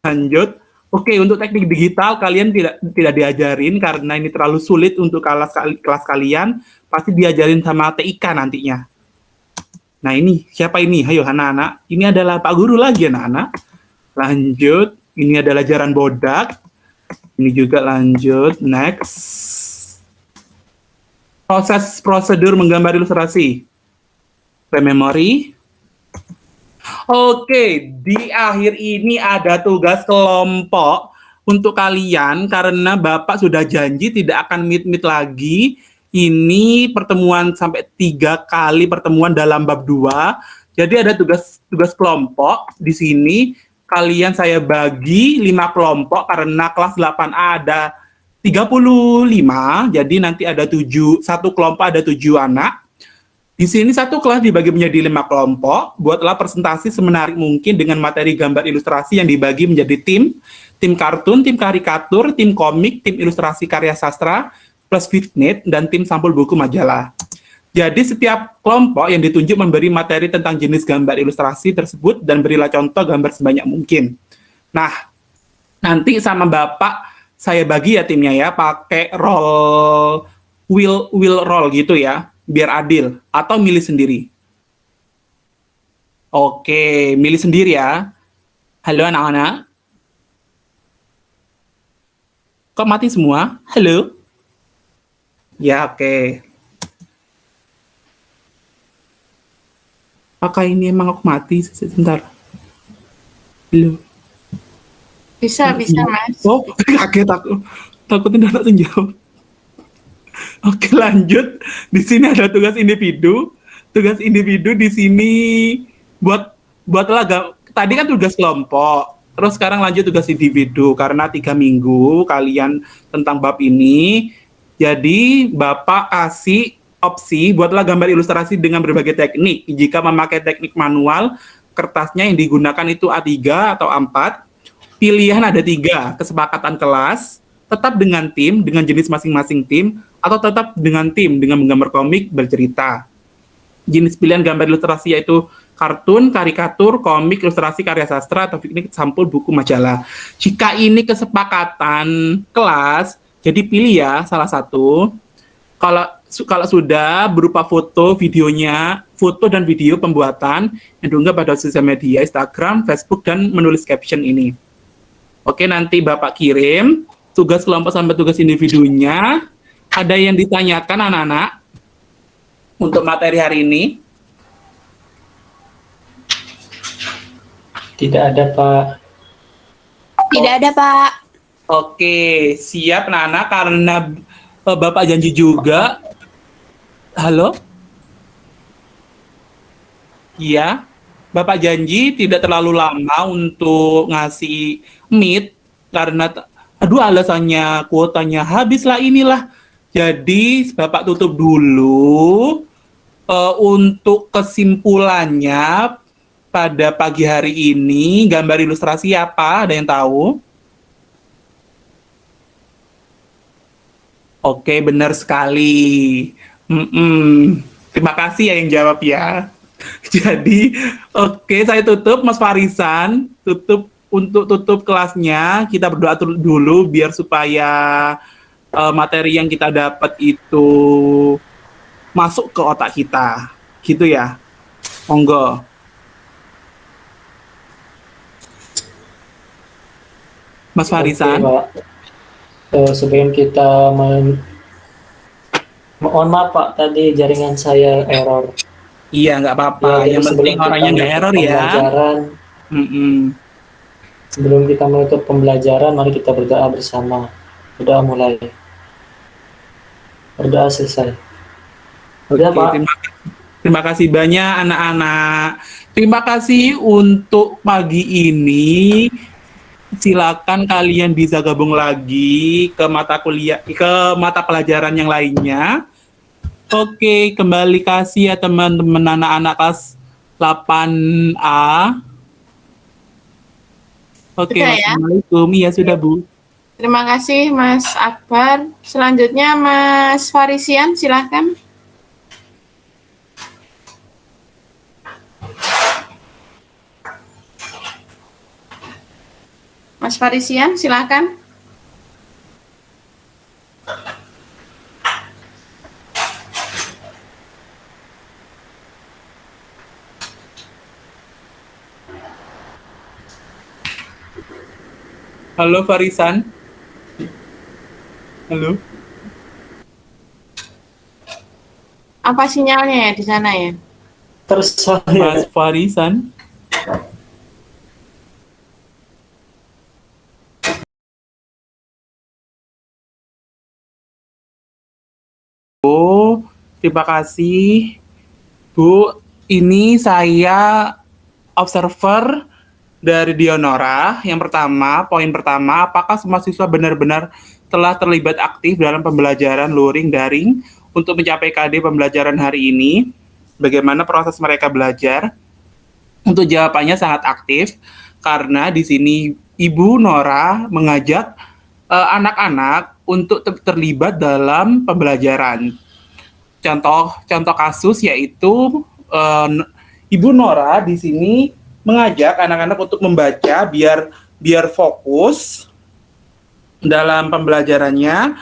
Lanjut. Oke, untuk teknik digital kalian tidak diajarin karena ini terlalu sulit untuk kelas kalian. Pasti diajarin sama TIK nantinya. Nah, ini siapa ini? Hayo anak-anak. Ini adalah Pak Guru lagi, anak-anak. Lanjut. Ini adalah jaran bodak. Ini juga lanjut. Next. Prosedur menggambar ilustrasi. Pre-memory. Oke, di akhir ini ada tugas kelompok untuk kalian karena Bapak sudah janji tidak akan meet lagi. Ini pertemuan sampai 3 kali pertemuan dalam bab 2. Jadi ada tugas kelompok di sini. Kalian saya bagi 5 kelompok karena kelas 8A ada 35. Jadi nanti ada satu kelompok ada 7 anak. Di sini satu kelas dibagi menjadi 5 kelompok. Buatlah presentasi semenarik mungkin dengan materi gambar ilustrasi yang dibagi menjadi tim kartun, tim karikatur, tim komik, tim ilustrasi karya sastra, plus Fignet, dan tim sampul buku majalah. Jadi setiap kelompok yang ditunjuk memberi materi tentang jenis gambar ilustrasi tersebut dan berilah contoh gambar sebanyak mungkin. Nah, nanti sama Bapak saya bagi ya timnya ya, pakai wheel roll gitu ya. Biar adil, atau milih sendiri. Oke, milih sendiri ya. Halo anak-anak. Kok mati semua? Halo? Ya, oke. Apakah ini emang aku mati? Sebentar. Halo? Bisa, Mas. Oh, kaget aku. Takutnya tidak menjawab. Oke, lanjut. Di sini ada tugas individu. Tugas individu di sini buatlah tadi kan tugas kelompok. Terus sekarang lanjut tugas individu karena 3 minggu kalian tentang bab ini. Jadi Bapak kasih opsi buatlah gambar ilustrasi dengan berbagai teknik. Jika memakai teknik manual, kertasnya yang digunakan itu A3 atau A4. Pilihan ada 3, kesepakatan kelas, tetap dengan tim, dengan jenis masing-masing tim, atau tetap dengan tim, dengan menggambar komik, bercerita. Jenis pilihan gambar ilustrasi yaitu kartun, karikatur, komik, ilustrasi, karya sastra, atau Fignet, sampul, buku, majalah. Jika ini kesepakatan kelas, jadi pilih ya salah satu. Kalau sudah berupa foto dan video pembuatan yang diunggah pada sosial media, Instagram, Facebook, dan menulis caption ini. Oke, nanti Bapak kirim tugas kelompok sampai tugas individunya. Ada yang ditanyakan anak-anak untuk materi hari ini? Tidak ada, Pak. Tidak ada, Pak. Oke, siap anak-anak karena Bapak janji juga. Halo? Iya, Bapak janji tidak terlalu lama untuk ngasih meet karena alasannya kuotanya habis lah inilah. Jadi Bapak tutup dulu. Untuk kesimpulannya pada pagi hari ini gambar ilustrasi apa? Ada yang tahu? Oke, benar sekali. Terima kasih ya yang jawab ya. Jadi, oke, saya tutup, Mas Farisan. Tutup kelasnya. Kita berdoa dulu biar supaya materi yang kita dapat itu masuk ke otak kita. Gitu ya. Monggo. Mas Farisan. Oke, Pak. Sebelum kita mohon maaf Pak, tadi jaringan saya error. Iya, nggak apa-apa. Ya, jadi Yang penting sebelum kita orangnya nggak menutup error ya. pembelajaran, Mm-mm. sebelum kita menutup pembelajaran, mari kita berdoa bersama. Berdoa mulai. Berdoa selesai. Udah, Oke, Pak. terima kasih banyak anak-anak. Terima kasih untuk pagi ini. Silakan kalian bisa gabung lagi ke mata pelajaran yang lainnya. Oke, kembali kasih ya teman-teman anak-anak kelas 8A. Oke, Sudah ya? wassalamualaikum. Iya, sudah, Bu. Terima kasih Mas Akbar. Selanjutnya Mas Farisian, silahkan. Mas Farisian, silahkan. Halo, Farisan. Halo. Apa sinyalnya ya di sana ya? Terus saya. Mas Farisan. Oh, terima kasih. Bu, ini saya observer dari Dionora. Yang pertama, poin pertama, apakah semua siswa benar-benar telah terlibat aktif dalam pembelajaran luring daring untuk mencapai KD pembelajaran hari ini? Bagaimana proses mereka belajar? Untuk jawabannya sangat aktif, karena di sini Ibu Nora mengajak anak-anak untuk terlibat dalam pembelajaran. Contoh kasus yaitu Ibu Nora di sini mengajak anak-anak untuk membaca biar fokus dalam pembelajarannya.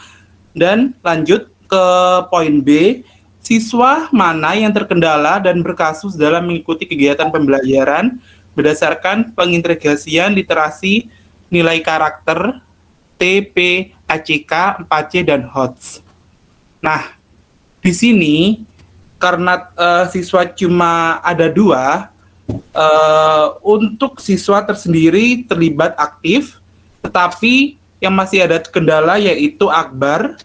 Dan lanjut ke poin B, siswa mana yang terkendala dan berkasus dalam mengikuti kegiatan pembelajaran berdasarkan pengintegrasian literasi nilai karakter TP, ACK, 4C, dan HOTS. Nah, di sini karena siswa cuma ada 2, untuk siswa tersendiri terlibat aktif, tetapi yang masih ada kendala yaitu Akbar,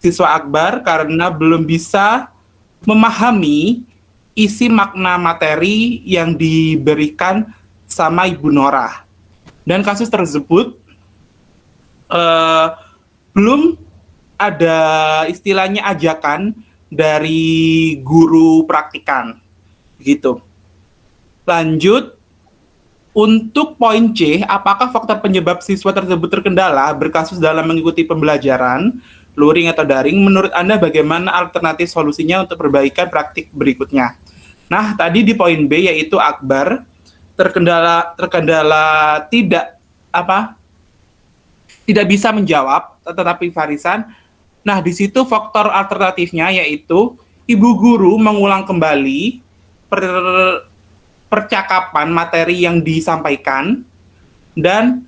siswa Akbar, karena belum bisa memahami isi makna materi yang diberikan sama Ibu Nora. Dan kasus tersebut belum ada istilahnya ajakan dari guru praktikan, gitu. Lanjut, untuk poin C, apakah faktor penyebab siswa tersebut terkendala berkasus dalam mengikuti pembelajaran, luring atau daring? Menurut Anda bagaimana alternatif solusinya untuk perbaikan praktik berikutnya? Nah, tadi di poin B yaitu Akbar terkendala tidak bisa menjawab, tetapi Farisan. Nah, di situ faktor alternatifnya yaitu ibu guru mengulang kembali percakapan materi yang disampaikan dan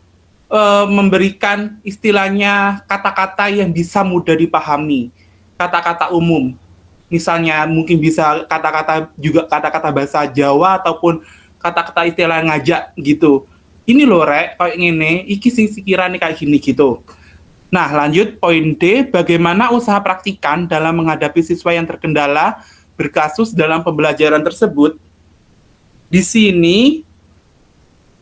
memberikan istilahnya kata-kata yang bisa mudah dipahami, kata-kata umum. Misalnya mungkin bisa kata-kata bahasa Jawa ataupun kata-kata istilah ngajak gitu. Ini loh rek, kayak gini, iki sing sekiranya kayak gini gitu. Nah, lanjut poin D, bagaimana usaha praktikan dalam menghadapi siswa yang terkendala berkasus dalam pembelajaran tersebut? Di sini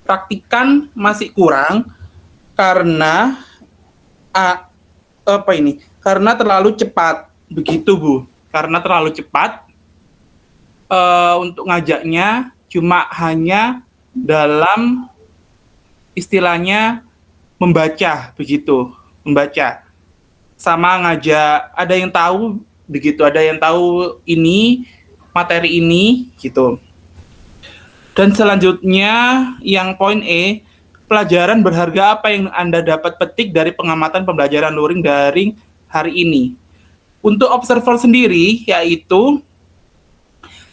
praktikan masih kurang karena karena terlalu cepat, begitu Bu. Karena terlalu cepat untuk ngajaknya cuma hanya dalam istilahnya membaca, begitu, membaca. Sama ngajak, ada yang tahu begitu, ada yang tahu ini materi ini gitu. Dan selanjutnya yang poin E, pelajaran berharga apa yang Anda dapat petik dari pengamatan pembelajaran luring daring hari ini? Untuk observer sendiri, yaitu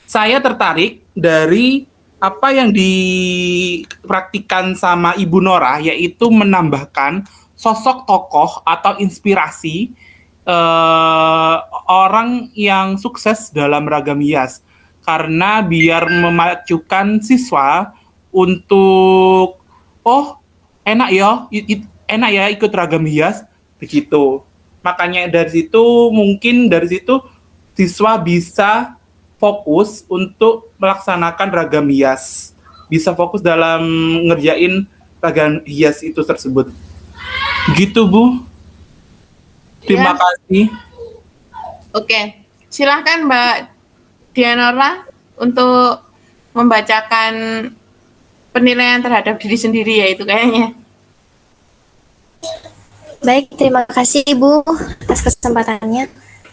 saya tertarik dari apa yang dipraktikkan sama Ibu Nora, yaitu menambahkan sosok tokoh atau inspirasi orang yang sukses dalam ragam hias. Karena biar memacukan siswa untuk, oh enak ya, enak ya ikut ragam hias, begitu. Makanya mungkin dari situ siswa bisa fokus untuk melaksanakan ragam hias, bisa fokus dalam ngerjain ragam hias itu tersebut. Begitu Bu. Terima kasih. Oke, silahkan Mbak Dianora untuk membacakan penilaian terhadap diri sendiri ya itu kayaknya. Baik, terima kasih Ibu atas kesempatannya.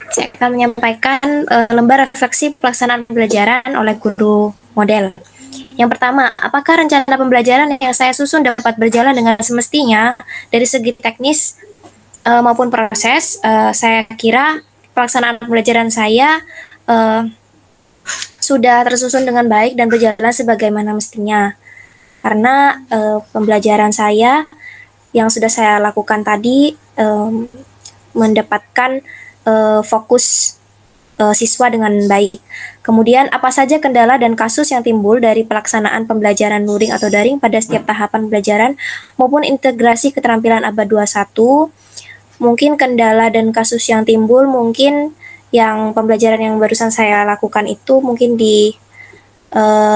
Saya akan menyampaikan lembar refleksi pelaksanaan pembelajaran oleh guru model. Yang pertama, apakah rencana pembelajaran yang saya susun dapat berjalan dengan semestinya dari segi teknis maupun proses? Saya kira pelaksanaan pembelajaran saya sudah tersusun dengan baik dan berjalan sebagaimana mestinya. Karena pembelajaran saya yang sudah saya lakukan tadi mendapatkan fokus siswa dengan baik. Kemudian, apa saja kendala dan kasus yang timbul dari pelaksanaan pembelajaran luring atau daring pada setiap tahapan pembelajaran maupun integrasi keterampilan abad 21? Mungkin kendala dan kasus yang timbul mungkin yang pembelajaran yang barusan saya lakukan itu mungkin di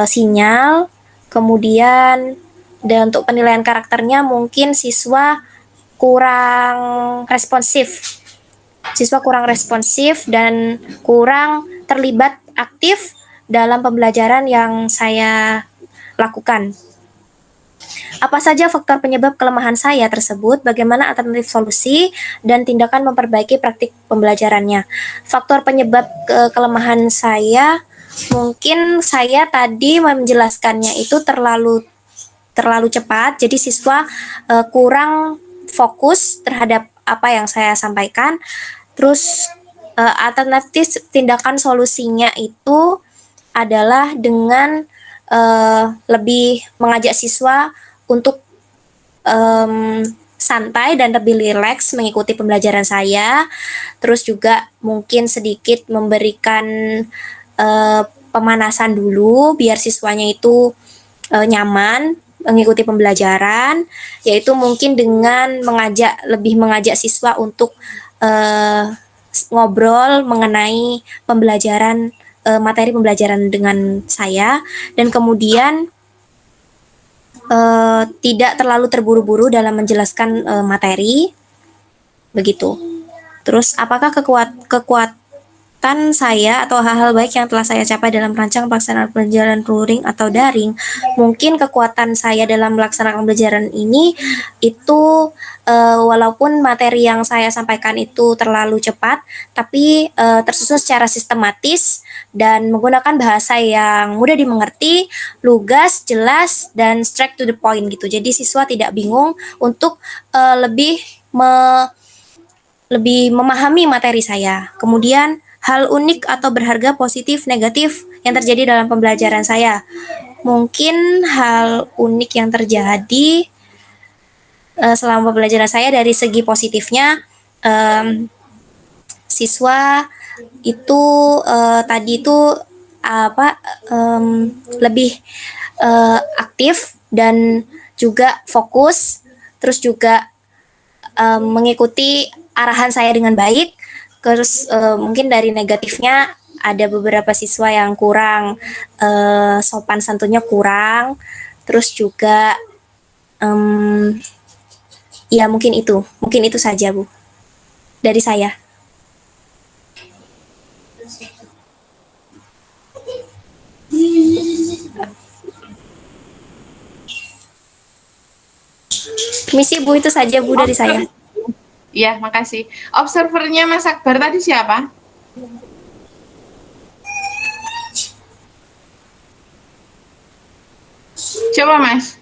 sinyal, kemudian dan untuk penilaian karakternya mungkin siswa kurang responsif. Dan kurang terlibat aktif dalam pembelajaran yang saya lakukan. Apa saja faktor penyebab kelemahan saya tersebut, bagaimana alternatif solusi, dan tindakan memperbaiki praktik pembelajarannya. Faktor penyebab kelemahan saya, mungkin saya tadi menjelaskannya itu terlalu cepat, jadi siswa kurang fokus terhadap apa yang saya sampaikan. Terus alternatif tindakan solusinya itu adalah dengan lebih mengajak siswa untuk santai dan lebih rileks mengikuti pembelajaran saya. Terus juga mungkin sedikit memberikan pemanasan dulu biar siswanya itu nyaman mengikuti pembelajaran, yaitu mungkin dengan lebih mengajak siswa untuk ngobrol mengenai pembelajaran materi pembelajaran dengan saya, dan kemudian tidak terlalu terburu-buru dalam menjelaskan materi, begitu. Terus apakah kekuatan saya atau hal-hal baik yang telah saya capai dalam merancang pelaksanaan pembelajaran luring atau daring? Mungkin kekuatan saya dalam melaksanakan pembelajaran ini itu walaupun materi yang saya sampaikan itu terlalu cepat, tapi tersusun secara sistematis dan menggunakan bahasa yang mudah dimengerti, lugas, jelas, dan straight to the point gitu. Jadi siswa tidak bingung untuk lebih memahami materi saya. Kemudian hal unik atau berharga positif negatif yang terjadi dalam pembelajaran saya. Mungkin hal unik yang terjadi selama pembelajaran saya dari segi positifnya, siswa itu tadi itu lebih aktif dan juga fokus, terus juga mengikuti arahan saya dengan baik. Terus mungkin dari negatifnya ada beberapa siswa yang kurang sopan santunnya kurang, terus juga ya mungkin itu saja Bu dari saya. Misi Bu, itu saja Bu dari saya. Iya, makasih. Observernya Mas Akbar tadi siapa? Coba Mas.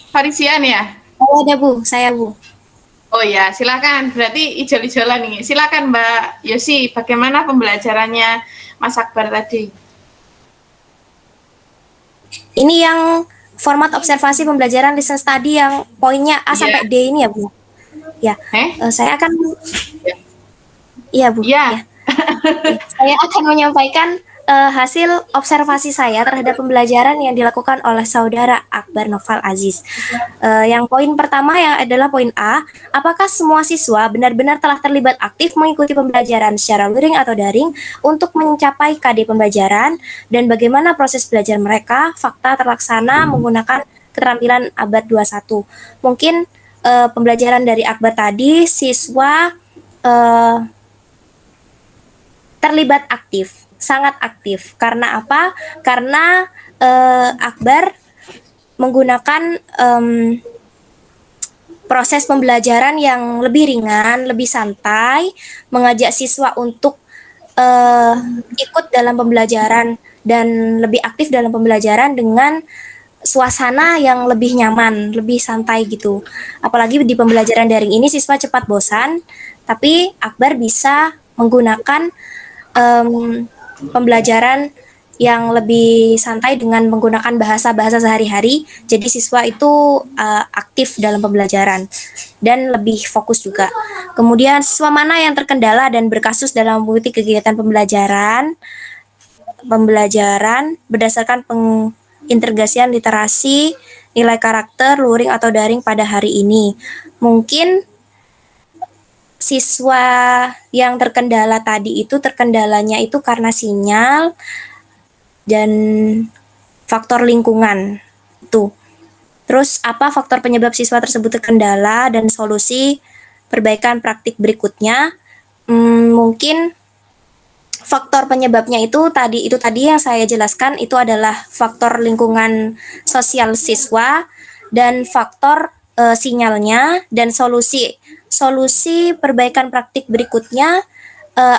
Farisian ya? Oh, ada Bu, saya Bu. Oh ya, silakan. Berarti ijol-ijolan nih. Silakan Mbak Yosi, bagaimana pembelajarannya Mas Akbar tadi? Ini yang format observasi pembelajaran listen study yang poinnya A Iya. sampai D ini ya Bu? Ya, saya akan, iya Bu. Iya. Ya. Saya akan menyampaikan hasil observasi saya terhadap pembelajaran yang dilakukan oleh saudara Akbar Noval Aziz. Yang poin pertama yang adalah poin A, apakah semua siswa benar-benar telah terlibat aktif mengikuti pembelajaran secara luring atau daring untuk mencapai KD pembelajaran dan bagaimana proses belajar mereka, fakta terlaksana menggunakan keterampilan abad 21. Mungkin pembelajaran dari Akbar tadi siswa terlibat aktif, sangat aktif. Karena apa? Karena Akbar menggunakan proses pembelajaran yang lebih ringan, lebih santai, mengajak siswa untuk ikut dalam pembelajaran dan lebih aktif dalam pembelajaran dengan suasana yang lebih nyaman, lebih santai gitu. Apalagi di pembelajaran daring ini siswa cepat bosan, tapi Akbar bisa menggunakan pembelajaran yang lebih santai dengan menggunakan bahasa-bahasa sehari-hari. Jadi siswa itu aktif dalam pembelajaran dan lebih fokus juga. Kemudian siswa mana yang terkendala dan berkasus dalam mengikuti kegiatan pembelajaran berdasarkan pengintegrasian literasi, nilai karakter, luring atau daring pada hari ini. Mungkin siswa yang terkendala tadi itu terkendalanya itu karena sinyal dan faktor lingkungan tuh. Terus apa faktor penyebab siswa tersebut terkendala dan solusi perbaikan praktik berikutnya? Mungkin faktor penyebabnya itu tadi yang saya jelaskan itu adalah faktor lingkungan sosial siswa dan faktor sinyalnya dan solusi perbaikan praktik berikutnya.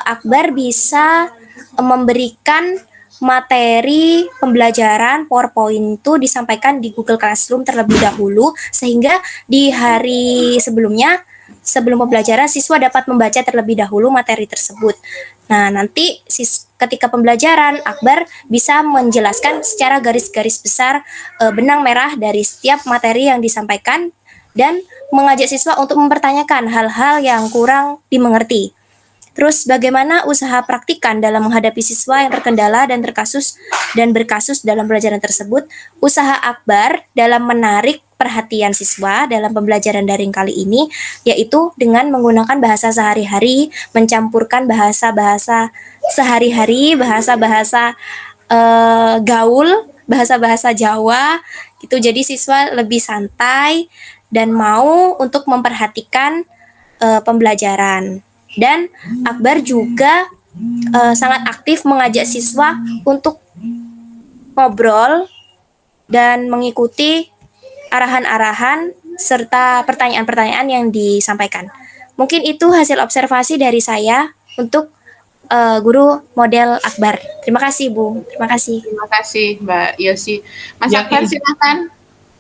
Akbar bisa memberikan materi pembelajaran PowerPoint itu disampaikan di Google Classroom terlebih dahulu sehingga di hari sebelumnya sebelum pembelajaran siswa dapat membaca terlebih dahulu materi tersebut. Nah, nanti ketika pembelajaran Akbar bisa menjelaskan secara garis-garis besar benang merah dari setiap materi yang disampaikan dan mengajak siswa untuk mempertanyakan hal-hal yang kurang dimengerti. Terus bagaimana usaha praktikan dalam menghadapi siswa yang terkendala dan berkasus dalam pembelajaran tersebut? Usaha Akbar dalam menarik perhatian siswa dalam pembelajaran daring kali ini yaitu dengan menggunakan bahasa sehari-hari, mencampurkan bahasa-bahasa sehari-hari, bahasa-bahasa gaul, bahasa-bahasa Jawa gitu. Jadi siswa lebih santai dan mau untuk memperhatikan pembelajaran. Dan Akbar juga sangat aktif mengajak siswa untuk ngobrol dan mengikuti arahan-arahan serta pertanyaan-pertanyaan yang disampaikan. Mungkin itu hasil observasi dari saya untuk guru model Akbar. Terima kasih Bu. Terima kasih. Terima kasih Mbak Yosi. Mas Yang Akbar ini. silakan.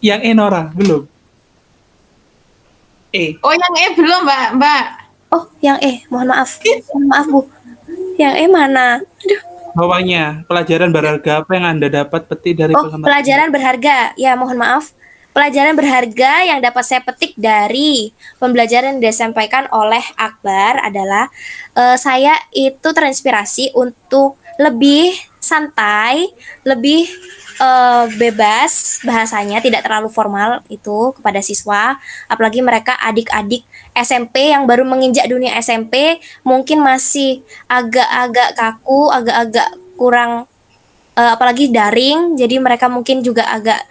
Yang E Nora, belum. E. Oh yang belum Mbak. Oh, yang mohon maaf. Mohon maaf Bu. Yang mana? Aduh. Bawahnya, pelajaran berharga apa yang Anda dapat petik dari pelajaran berharga. Ya, mohon maaf. Pelajaran berharga yang dapat saya petik dari pembelajaran yang disampaikan oleh Akbar adalah saya itu terinspirasi untuk lebih santai, lebih bebas bahasanya, tidak terlalu formal itu kepada siswa. Apalagi mereka adik-adik SMP yang baru menginjak dunia SMP, mungkin masih agak-agak kaku, agak-agak kurang, apalagi daring. Jadi mereka mungkin juga agak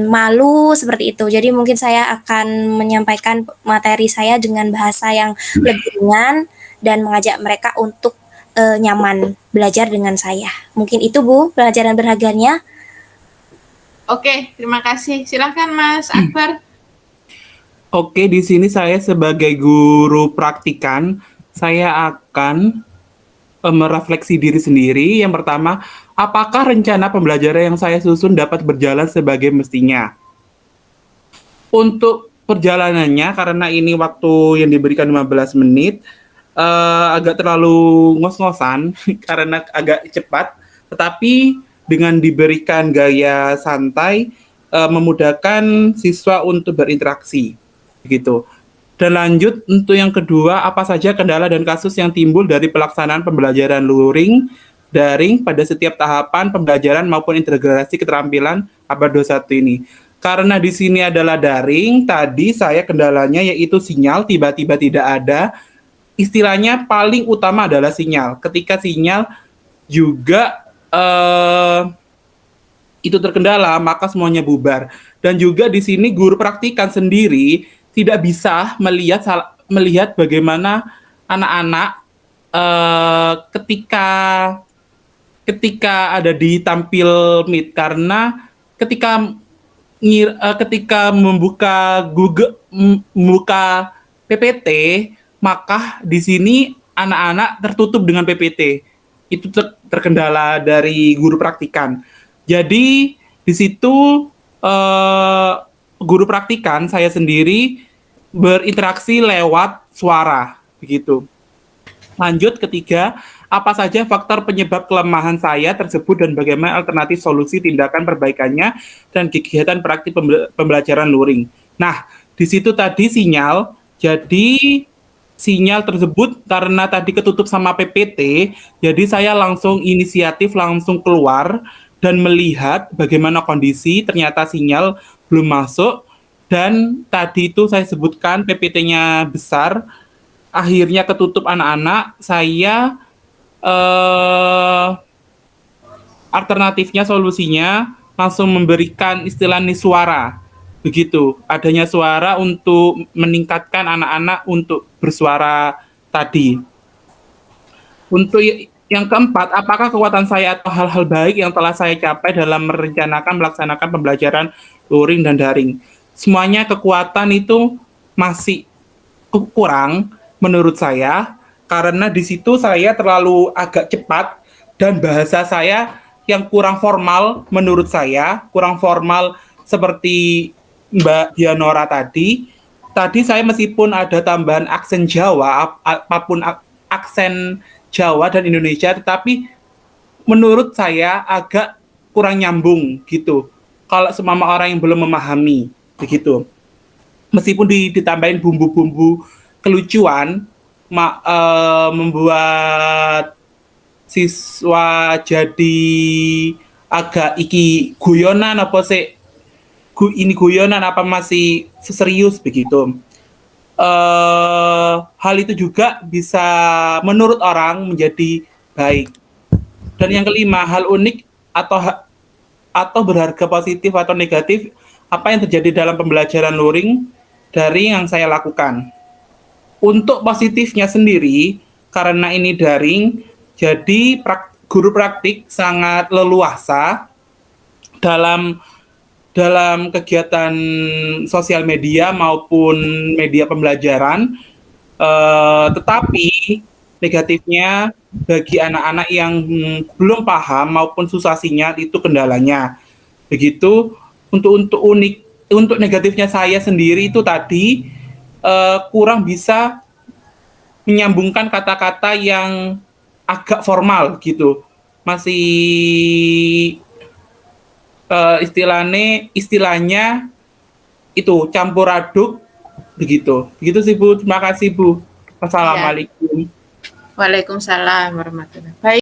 malu seperti itu. Jadi mungkin saya akan menyampaikan materi saya dengan bahasa yang lebih ringan dan mengajak mereka untuk nyaman belajar dengan saya. Mungkin itu Bu pelajaran berharganya. Oke, terima kasih. Silakan Mas Akbar. Oke, di sini saya sebagai guru praktikan, saya akan merefleksi diri sendiri. Yang pertama, apakah rencana pembelajaran yang saya susun dapat berjalan sebagai mestinya? Untuk perjalanannya, karena ini waktu yang diberikan 15 menit, agak terlalu ngos-ngosan karena agak cepat, tetapi dengan diberikan gaya santai, memudahkan siswa untuk berinteraksi, begitu. Dan lanjut untuk yang kedua, apa saja kendala dan kasus yang timbul dari pelaksanaan pembelajaran luring, daring pada setiap tahapan pembelajaran maupun integrasi keterampilan abad 21 ini. Karena di sini adalah daring, tadi saya kendalanya yaitu sinyal tiba-tiba tidak ada. Istilahnya paling utama adalah sinyal. Ketika sinyal juga itu terkendala, maka semuanya bubar. Dan juga di sini guru praktikan sendiri tidak bisa melihat bagaimana anak-anak ketika ada di tampil Meet, karena ketika membuka PPT, maka di sini anak-anak tertutup dengan PPT. Itu terkendala dari guru praktikan. Jadi di situ guru praktikan saya sendiri berinteraksi lewat suara, begitu. Lanjut ketiga, apa saja faktor penyebab kelemahan saya tersebut dan bagaimana alternatif solusi tindakan perbaikannya dan kegiatan praktik pembelajaran luring. Nah, di situ tadi sinyal, jadi sinyal tersebut karena tadi ketutup sama PPT, jadi saya langsung inisiatif langsung keluar dan melihat bagaimana kondisi, ternyata sinyal belum masuk, dan tadi itu saya sebutkan PPT-nya besar, akhirnya ketutup anak-anak, saya alternatifnya, solusinya langsung memberikan istilah suara, begitu, adanya suara untuk meningkatkan anak-anak untuk bersuara tadi. Untuk yang keempat, apakah kekuatan saya atau hal-hal baik yang telah saya capai dalam melaksanakan pembelajaran luring dan daring? Semuanya kekuatan itu masih kurang menurut saya, karena di situ saya terlalu agak cepat dan bahasa saya yang kurang formal menurut saya, kurang formal seperti Mbak Dianora tadi. Tadi saya meskipun ada tambahan aksen Jawa, apapun aksen Jawa dan Indonesia, tetapi menurut saya agak kurang nyambung gitu. Kalau semama orang yang belum memahami, begitu. Meskipun ditambahin bumbu-bumbu kelucuan, membuat siswa jadi agak iki guyonan apa sih? Ini guyonan apa masih serius begitu. Hal itu juga bisa menurut orang menjadi baik. Dan yang kelima, hal unik atau berharga positif atau negatif apa yang terjadi dalam pembelajaran luring daring yang saya lakukan. Untuk positifnya sendiri, karena ini daring, jadi guru praktik sangat leluasa dalam kegiatan sosial media maupun media pembelajaran, tetapi negatifnya bagi anak-anak yang belum paham maupun susah sinyal itu kendalanya. Begitu. Untuk negatifnya saya sendiri itu tadi kurang bisa menyambungkan kata-kata yang agak formal gitu. Masih istilahnya itu campur aduk begitu sih Bu. Terima kasih Bu. Wassalamualaikum. Waalaikumsalam warahmatullahi wabarakatuh. Baik.